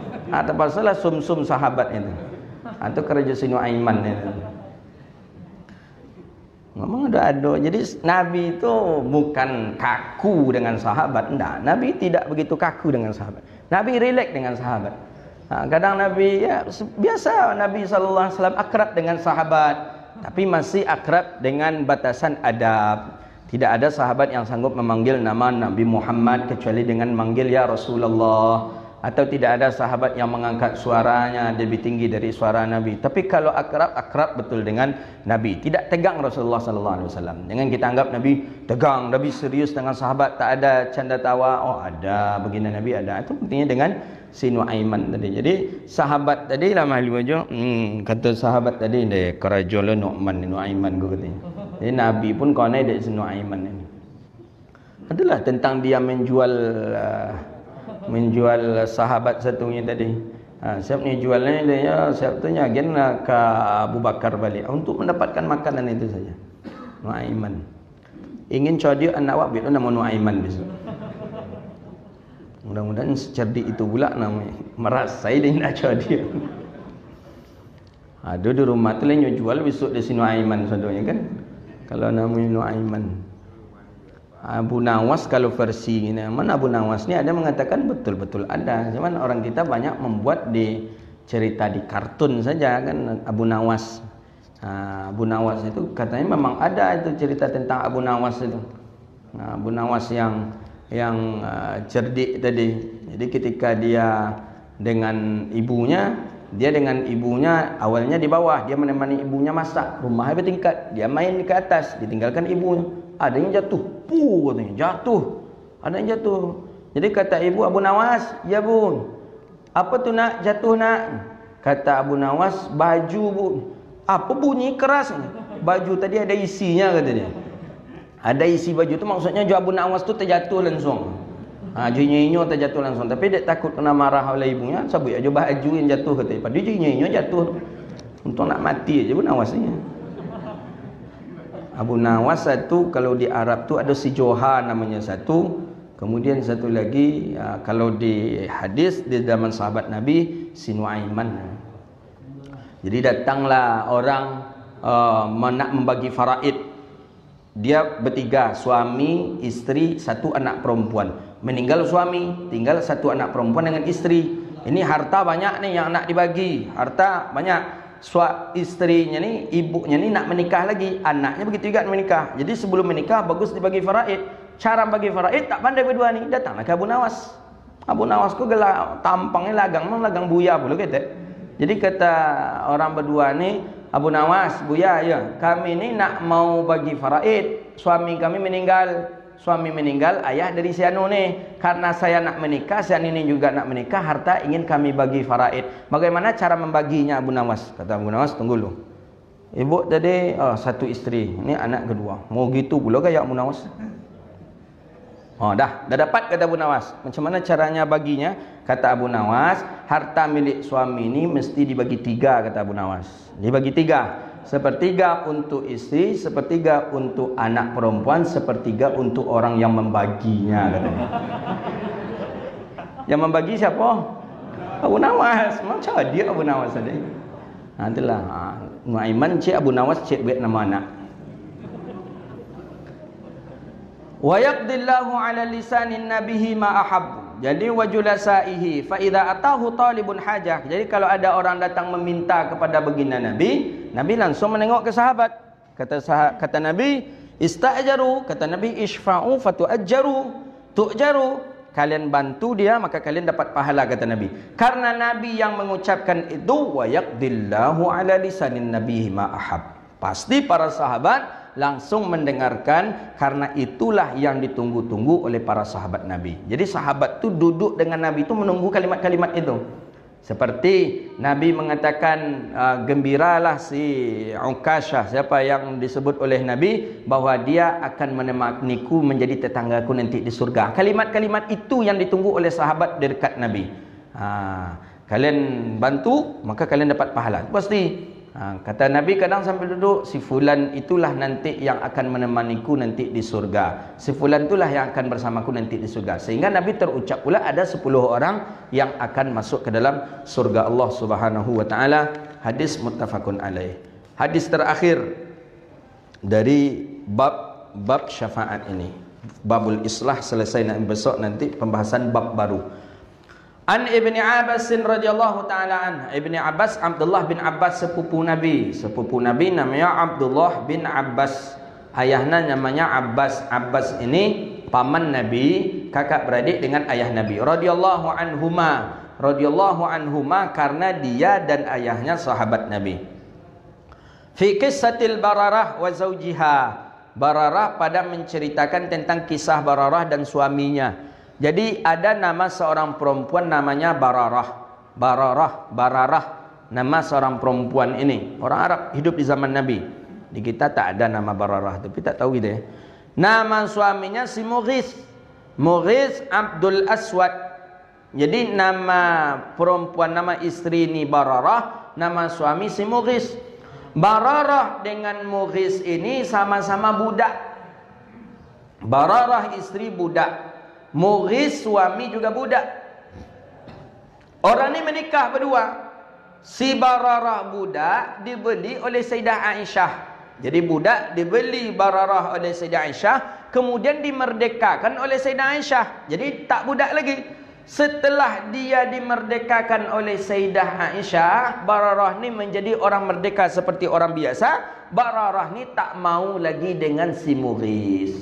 Terpaksalah sum-sum sahabat itu. Itu kerja si Nuaiman itu. Memang ada. Jadi Nabi itu bukan kaku dengan sahabat. Enggak, Nabi tidak begitu kaku dengan sahabat. Nabi rileks dengan sahabat. Kadang Nabi biasa, Nabi SAW akrab dengan sahabat, tapi masih akrab dengan batasan adab. Tidak ada sahabat yang sanggup memanggil nama Nabi Muhammad kecuali dengan manggil ya Rasulullah. Atau tidak ada sahabat yang mengangkat suaranya lebih tinggi dari suara Nabi. Tapi kalau akrab betul dengan Nabi. Tidak tegang Rasulullah SAW. Jangan kita anggap Nabi tegang, Nabi serius dengan sahabat, tak ada canda tawa. Oh ada, begini Nabi ada. Itu pentingnya dengan si Nuaiman tadi. Jadi sahabat tadi lah mahli wajah. Kata sahabat tadi, dia kerajola Nuaiman gue katanya. Jadi Nabi pun kau naik dari si Nuaiman ini. Adalah tentang dia menjual sahabat satunya tadi. Siap ni jualnya dia, siap tu nyagen ke Abu Bakar balik untuk mendapatkan makanan itu saja. Nuaiman. Ingin dia anak wak itu nama Nuaiman besok. Mudah-mudahan secerdik itu pula namanya. Merasai dia nak dia. Ada di rumah tu lain jual besok di sini Nuaiman sadonya kan. Kalau namanya Nuaiman. Abu Nawas kalau versi ini, mana Abu Nawas ni ada mengatakan betul-betul ada. Cuman orang kita banyak membuat di cerita di kartun saja kan Abu Nawas. Abu Nawas itu katanya memang ada itu cerita tentang Abu Nawas itu. Abu Nawas yang cerdik tadi. Jadi ketika dia dengan ibunya awalnya di bawah, dia menemani ibunya masak, rumahnya bertingkat, dia main ke atas, ditinggalkan ibunya. Ada yang jatuh, katanya jatuh, ada yang jatuh. Jadi kata ibu Abu Nawas, ya bu, apa tu nak jatuh nak? Kata Abu Nawas, baju bu. Apa bunyi keras? Baju tadi ada isinya katanya. Ada isi baju tu maksudnya Abu Nawas tu terjatuh langsung. Jinyo terjatuh langsung. Tapi dia takut kena marah oleh ibunya, sabut aja baju yang jatuh katanya. Padahal jinyo jatuh. Untuk nak mati aja Abu Nawas ni. Abu Nawas satu, kalau di Arab tu ada si Joha namanya satu. Kemudian satu lagi kalau di hadis di zaman sahabat Nabi si Nuaiman. Jadi datanglah orang nak membagi faraid. Dia bertiga, suami, isteri, satu anak perempuan. Meninggal suami, tinggal satu anak perempuan dengan isteri. Ini harta banyak nih yang nak dibagi. Harta banyak. Istrinya ni, ibunya ni nak menikah lagi, anaknya begitu juga menikah. Jadi sebelum menikah bagus dibagi faraid. Cara bagi faraid tak pandai berdua ni, datanglah ke Abu Nawas. Abu Nawas ku tampangnya lagang buya pula kata. Jadi kata orang berdua ni, Abu Nawas, buya ya, kami ni nak mau bagi faraid. Suami kami meninggal. Suami meninggal, ayah dari si anu ni. Karena saya nak menikah, si anu ni juga nak menikah, harta ingin kami bagi faraid. Bagaimana cara membaginya Abu Nawas? Kata Abu Nawas, tunggu dulu. Ibu tadi satu isteri, ini anak kedua. Mau gitu pula kayak Abu Nawas? Dah dapat kata Abu Nawas. Macam mana caranya baginya? Kata Abu Nawas, harta milik suami ini mesti dibagi 3 kata Abu Nawas. Dibagi 3. Sepertiga untuk isteri, sepertiga untuk anak perempuan, sepertiga untuk orang yang membaginya katanya. Yang membagi siapa? Abu Nawas. Macam dia Abu Nawas tadi. Itulah Nuaiman cik Abu Nawas cik buat nama anak. Wa yaqdillahu ala lisanin nabihi ma ahab. Jadi wajulasaihi fa idza atahu talibun hajah. Jadi kalau ada orang datang meminta kepada baginda Nabi, Nabi langsung menengok ke sahabat. Kata Nabi, istajaru, kata Nabi isfa'u fatu'ajjaru, tu'jaru. Kalian bantu dia maka kalian dapat pahala kata Nabi. Karena Nabi yang mengucapkan itu wa yaqdillahu ala lisanin nabihi ma ahab. Pasti para sahabat langsung mendengarkan, karena itulah yang ditunggu-tunggu oleh para sahabat Nabi. Jadi sahabat tu duduk dengan Nabi tu menunggu kalimat-kalimat itu. Seperti Nabi mengatakan gembiralah si Ukasyah, siapa yang disebut oleh Nabi bahwa dia akan menemaniku menjadi tetanggaku nanti di surga. Kalimat-kalimat itu yang ditunggu oleh sahabat di dekat Nabi. Kalian bantu maka kalian dapat pahala. Pasti. Kata Nabi kadang sambil duduk, si fulan itulah nanti yang akan menemaniku nanti di surga. Si fulan itulah yang akan bersamaku nanti di surga. Sehingga Nabi terucap pula ada 10 orang yang akan masuk ke dalam surga Allah Subhanahu wa taala. Hadis muttafaqun alaih. Hadis terakhir dari bab syafaat ini. Babul islah selesai, besok nanti pembahasan bab baru. An Ibni Abbas radhiyallahu taala an. Ibni Abbas, Abdullah bin Abbas sepupu Nabi. Sepupu Nabi namanya Abdullah bin Abbas. Ayahnya namanya Abbas. Abbas ini paman Nabi, kakak beradik dengan ayah Nabi. Radhiyallahu anhuma. Radhiyallahu anhuma karena dia dan ayahnya sahabat Nabi. Fi qissatil Bararah wa zawjiha. Bararah pada menceritakan tentang kisah Bararah dan suaminya. Jadi ada nama seorang perempuan namanya Bararah. Bararah. Nama seorang perempuan ini. Orang Arab hidup di zaman Nabi. Di kita tak ada nama Bararah. Tapi tak tahu gitu ya. Nama suaminya si Mughis. Mughis Abdul Aswad. Jadi nama perempuan, nama istri ni Bararah, nama suami si Mughis. Bararah dengan Mughis ini sama-sama budak. Bararah istri budak, Mughis suami juga budak. Orang ni menikah berdua. Si Bararah budak dibeli oleh Sayyidah Aisyah. Jadi budak dibeli Bararah oleh Sayyidah Aisyah, kemudian dimerdekakan oleh Sayyidah Aisyah. Jadi tak budak lagi. Setelah dia dimerdekakan oleh Sayyidah Aisyah, Bararah ni menjadi orang merdeka seperti orang biasa. Bararah ni tak mau lagi dengan si Mughis.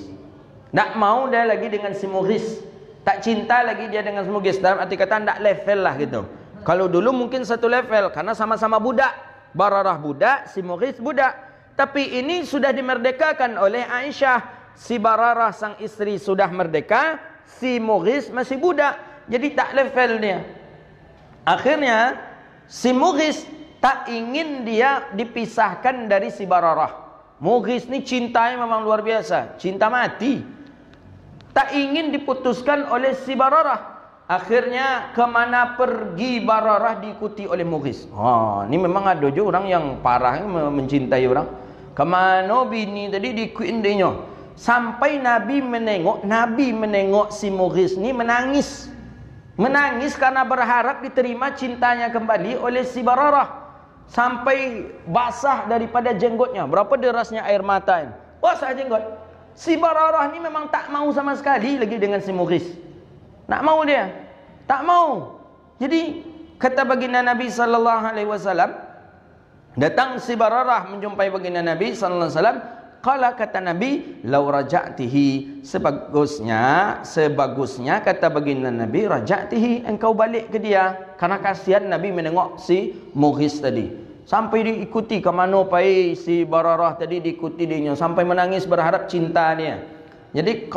Tak mau dia lagi dengan si Mughis. Tak cinta lagi dia dengan si Mughis. Dalam arti kata tak level lah gitu. Kalau dulu mungkin satu level karena sama-sama budak. Bararah budak, si Mughis budak. Tapi ini sudah dimerdekakan oleh Aisyah. Si Bararah sang istri sudah merdeka, si Mughis masih budak. Jadi tak level dia. Akhirnya si Mughis tak ingin dia dipisahkan dari si Bararah. Mughis ni cintanya memang luar biasa, cinta mati. Tak ingin diputuskan oleh si Bararah. Akhirnya kemana pergi Bararah diikuti oleh Mughis. Ni memang ada je orang yang parah mencintai orang. Kemana bini tadi diikutin dia. Sampai Nabi menengok si Mughis ni menangis. Menangis karena berharap diterima cintanya kembali oleh si Bararah. Sampai basah daripada jenggotnya. Berapa derasnya air mata ini. Basah jenggot. Si Bararah ni memang tak mau sama sekali lagi dengan si Mughis. Tak mau dia. Tak mau. Jadi kata baginda Nabi SAW, datang si Bararah menjumpai baginda Nabi SAW. Qala kata Nabi, lau raja'tihi, sebagusnya kata baginda Nabi, raja'tihi, engkau balik ke dia. Karena kasihan Nabi menengok si Mughis tadi. Sampai diikuti ke mana pai si Bararah tadi, diikuti dia sampai menangis berharap cinta dia. Jadi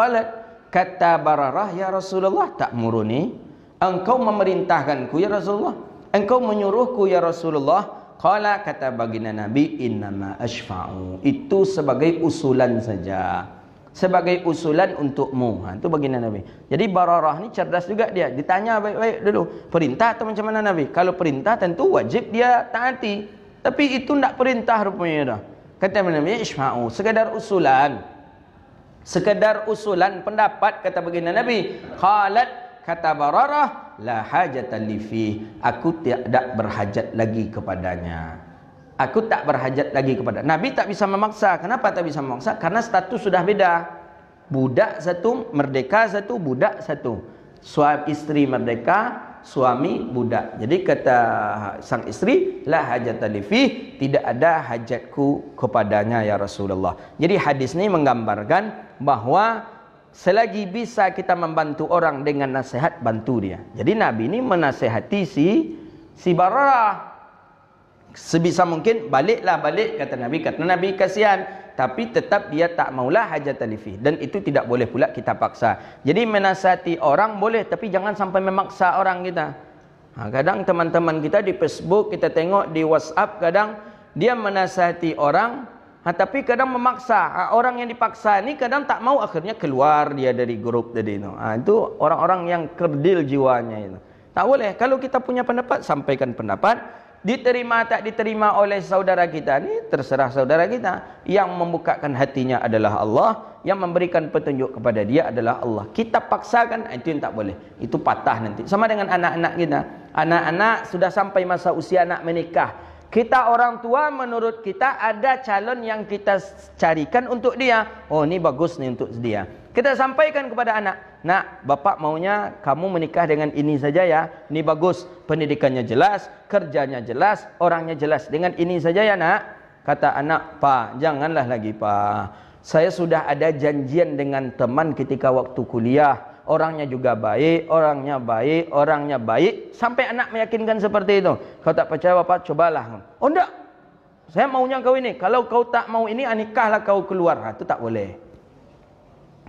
kata Bararah, ya Rasulullah, tak muruni, engkau memerintahkanku ya Rasulullah, engkau menyuruhku ya Rasulullah. Qala kata baginda Nabi, innama ashfa'u, itu sebagai usulan saja, sebagai usulan untukmu. Itu baginda Nabi. Jadi Bararah ni cerdas juga dia. Ditanya baik-baik dulu, perintah atau macam mana Nabi? Kalau perintah tentu wajib dia taati. Tapi itu tak perintah rupanya dah. Kata Nabi, ishfa'u, sekadar usulan. Sekadar usulan pendapat kata baginda Nabi. Qalat, kata Bararah, la hajatan li fi, aku tidak berhajat lagi kepadanya. Aku tak berhajat lagi kepada. Nabi tak bisa memaksa. Kenapa tak bisa memaksa? Karena status sudah beda. Budak satu, merdeka satu, budak satu. Suami istri merdeka, suami budak. Jadi kata sang istri, la hajatan li fi, tidak ada hajatku kepadanya ya Rasulullah. Jadi hadis ini menggambarkan bahwa selagi bisa kita membantu orang dengan nasihat, bantu dia. Jadi Nabi ini menasihati si Bararah. Sebisa mungkin balik kata Nabi. Kata Nabi kasihan, tapi tetap dia tak maulah hajat alifi. Dan itu tidak boleh pula kita paksa. Jadi menasihati orang boleh, tapi jangan sampai memaksa orang kita. Kadang teman-teman kita di Facebook, kita tengok di WhatsApp, kadang dia menasihati orang, tapi kadang memaksa. Orang yang dipaksa ni kadang tak mau, akhirnya keluar dia dari grup tadi itu. Itu orang-orang yang kerdil jiwanya itu. Tak boleh. Kalau kita punya pendapat, sampaikan pendapat. Diterima tak diterima oleh saudara kita ni terserah saudara kita. Yang membukakan hatinya adalah Allah, yang memberikan petunjuk kepada dia adalah Allah. Kita paksakan, itu yang tak boleh. Itu patah nanti. Sama dengan anak-anak kita. Anak-anak sudah sampai masa usia nak menikah. Kita orang tua, menurut kita ada calon yang kita carikan untuk dia. Oh, ni bagus ni untuk dia. Kita sampaikan kepada anak, nak, bapak maunya kamu menikah dengan ini saja ya. Ini bagus, pendidikannya jelas, kerjanya jelas, orangnya jelas. Dengan ini saja ya nak. Kata anak, pak, janganlah lagi pak. Saya sudah ada janjian dengan teman ketika waktu kuliah. Orangnya juga baik, orangnya baik. Sampai anak meyakinkan seperti itu. Kau tak percaya bapak, cobalah. Oh enggak, saya maunya kau ini. Kalau kau tak mau ini, nikahlah kau keluar. Itu tak boleh.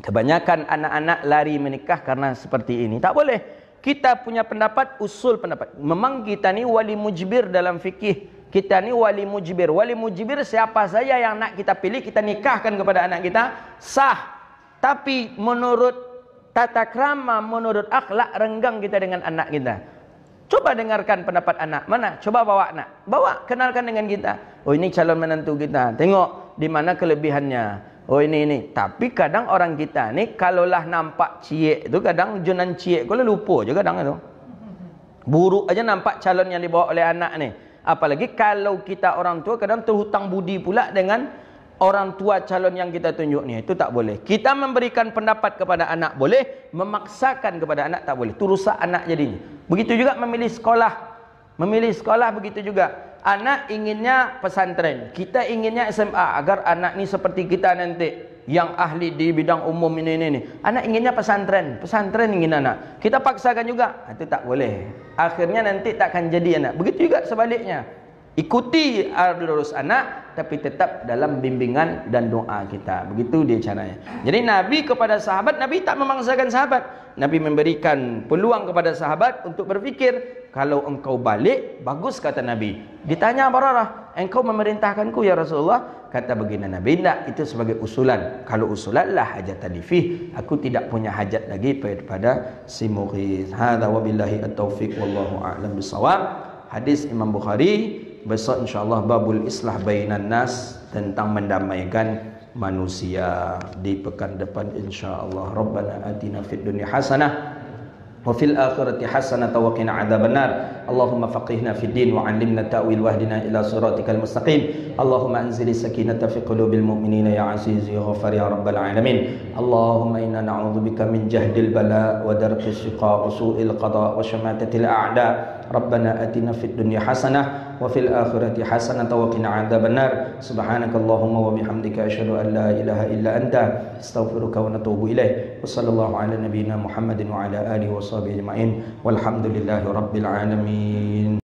Kebanyakan anak-anak lari menikah karena seperti ini. Tak boleh. Kita punya pendapat, usul pendapat. Memang kita ni wali mujbir dalam fikih. Kita ni wali mujbir. Wali mujbir siapa saja yang nak kita pilih, kita nikahkan kepada anak kita, sah. Tapi menurut tata krama, menurut akhlak renggang kita dengan anak kita. Coba dengarkan pendapat anak. Mana? Coba bawa anak. Bawa, kenalkan dengan kita. Oh, ini calon menantu kita. Tengok di mana kelebihannya. Oh, ini. Tapi kadang orang kita ni kalaulah nampak ciek tu, kadang junan ciek kalau lupa je kadang tu. Buruk aja nampak calon yang dibawa oleh anak ni. Apalagi kalau kita orang tua kadang terhutang budi pula dengan orang tua calon yang kita tunjuk ni. Itu tak boleh. Kita memberikan pendapat kepada anak boleh, memaksakan kepada anak tak boleh. Itu rusak anak jadinya. Begitu juga memilih sekolah. Memilih sekolah begitu juga. Anak inginnya pesantren, kita inginnya SMA agar anak ni seperti kita nanti yang ahli di bidang umum ini. Anak inginnya pesantren, pesantren ingin anak. Kita paksakan juga, itu tak boleh. Akhirnya nanti takkan jadi anak. Begitu juga sebaliknya. Ikuti arus anak, tapi tetap dalam bimbingan dan doa kita. Begitu dia caranya. Jadi Nabi kepada sahabat, Nabi tak memaksakan sahabat. Nabi memberikan peluang kepada sahabat untuk berfikir. Kalau engkau balik, bagus kata Nabi. Ditanya Bararah, engkau memerintahkanku ya Rasulullah? Kata begini Nabi, tidak, itu sebagai usulan. Kalau usulan la hajat alifih, aku tidak punya hajat lagi pada si Mughith. Hadza wabillahi at-taufiq wallahu a'lam bissawab. Hadis Imam Bukhari. Besok insyaAllah babul islah bainan nas, tentang mendamaikan manusia di pekan depan insyaAllah. Rabbana atina fid dunya hasanah wa fil akhirati hasanah wa qina adzabannar. Allahumma faqihna fid din wa 'allimna ta'wil wahdina ila siratikal mustaqim. Allahumma anzil sakinata fi qulubil mu'minina ya aziz ya ghafar ya rabbal alamin. Allahumma inna na'udzubika min jahdil bala wa darkis shiqa wa su'il qada wa syamatatil a'da. Rabbana atina fid dunya hasanah wa fil akhirati hasanah wa qina adzabannar. Subhanakallahumma wa bihamdika asyhadu an la ilaha illa anta astaghfiruka wa atubu ilaik. Wa sallallahu ala nabiyyina Muhammadin wa ala alihi wa sahbihi ajma'in. Walhamdulillahi rabbil alamin.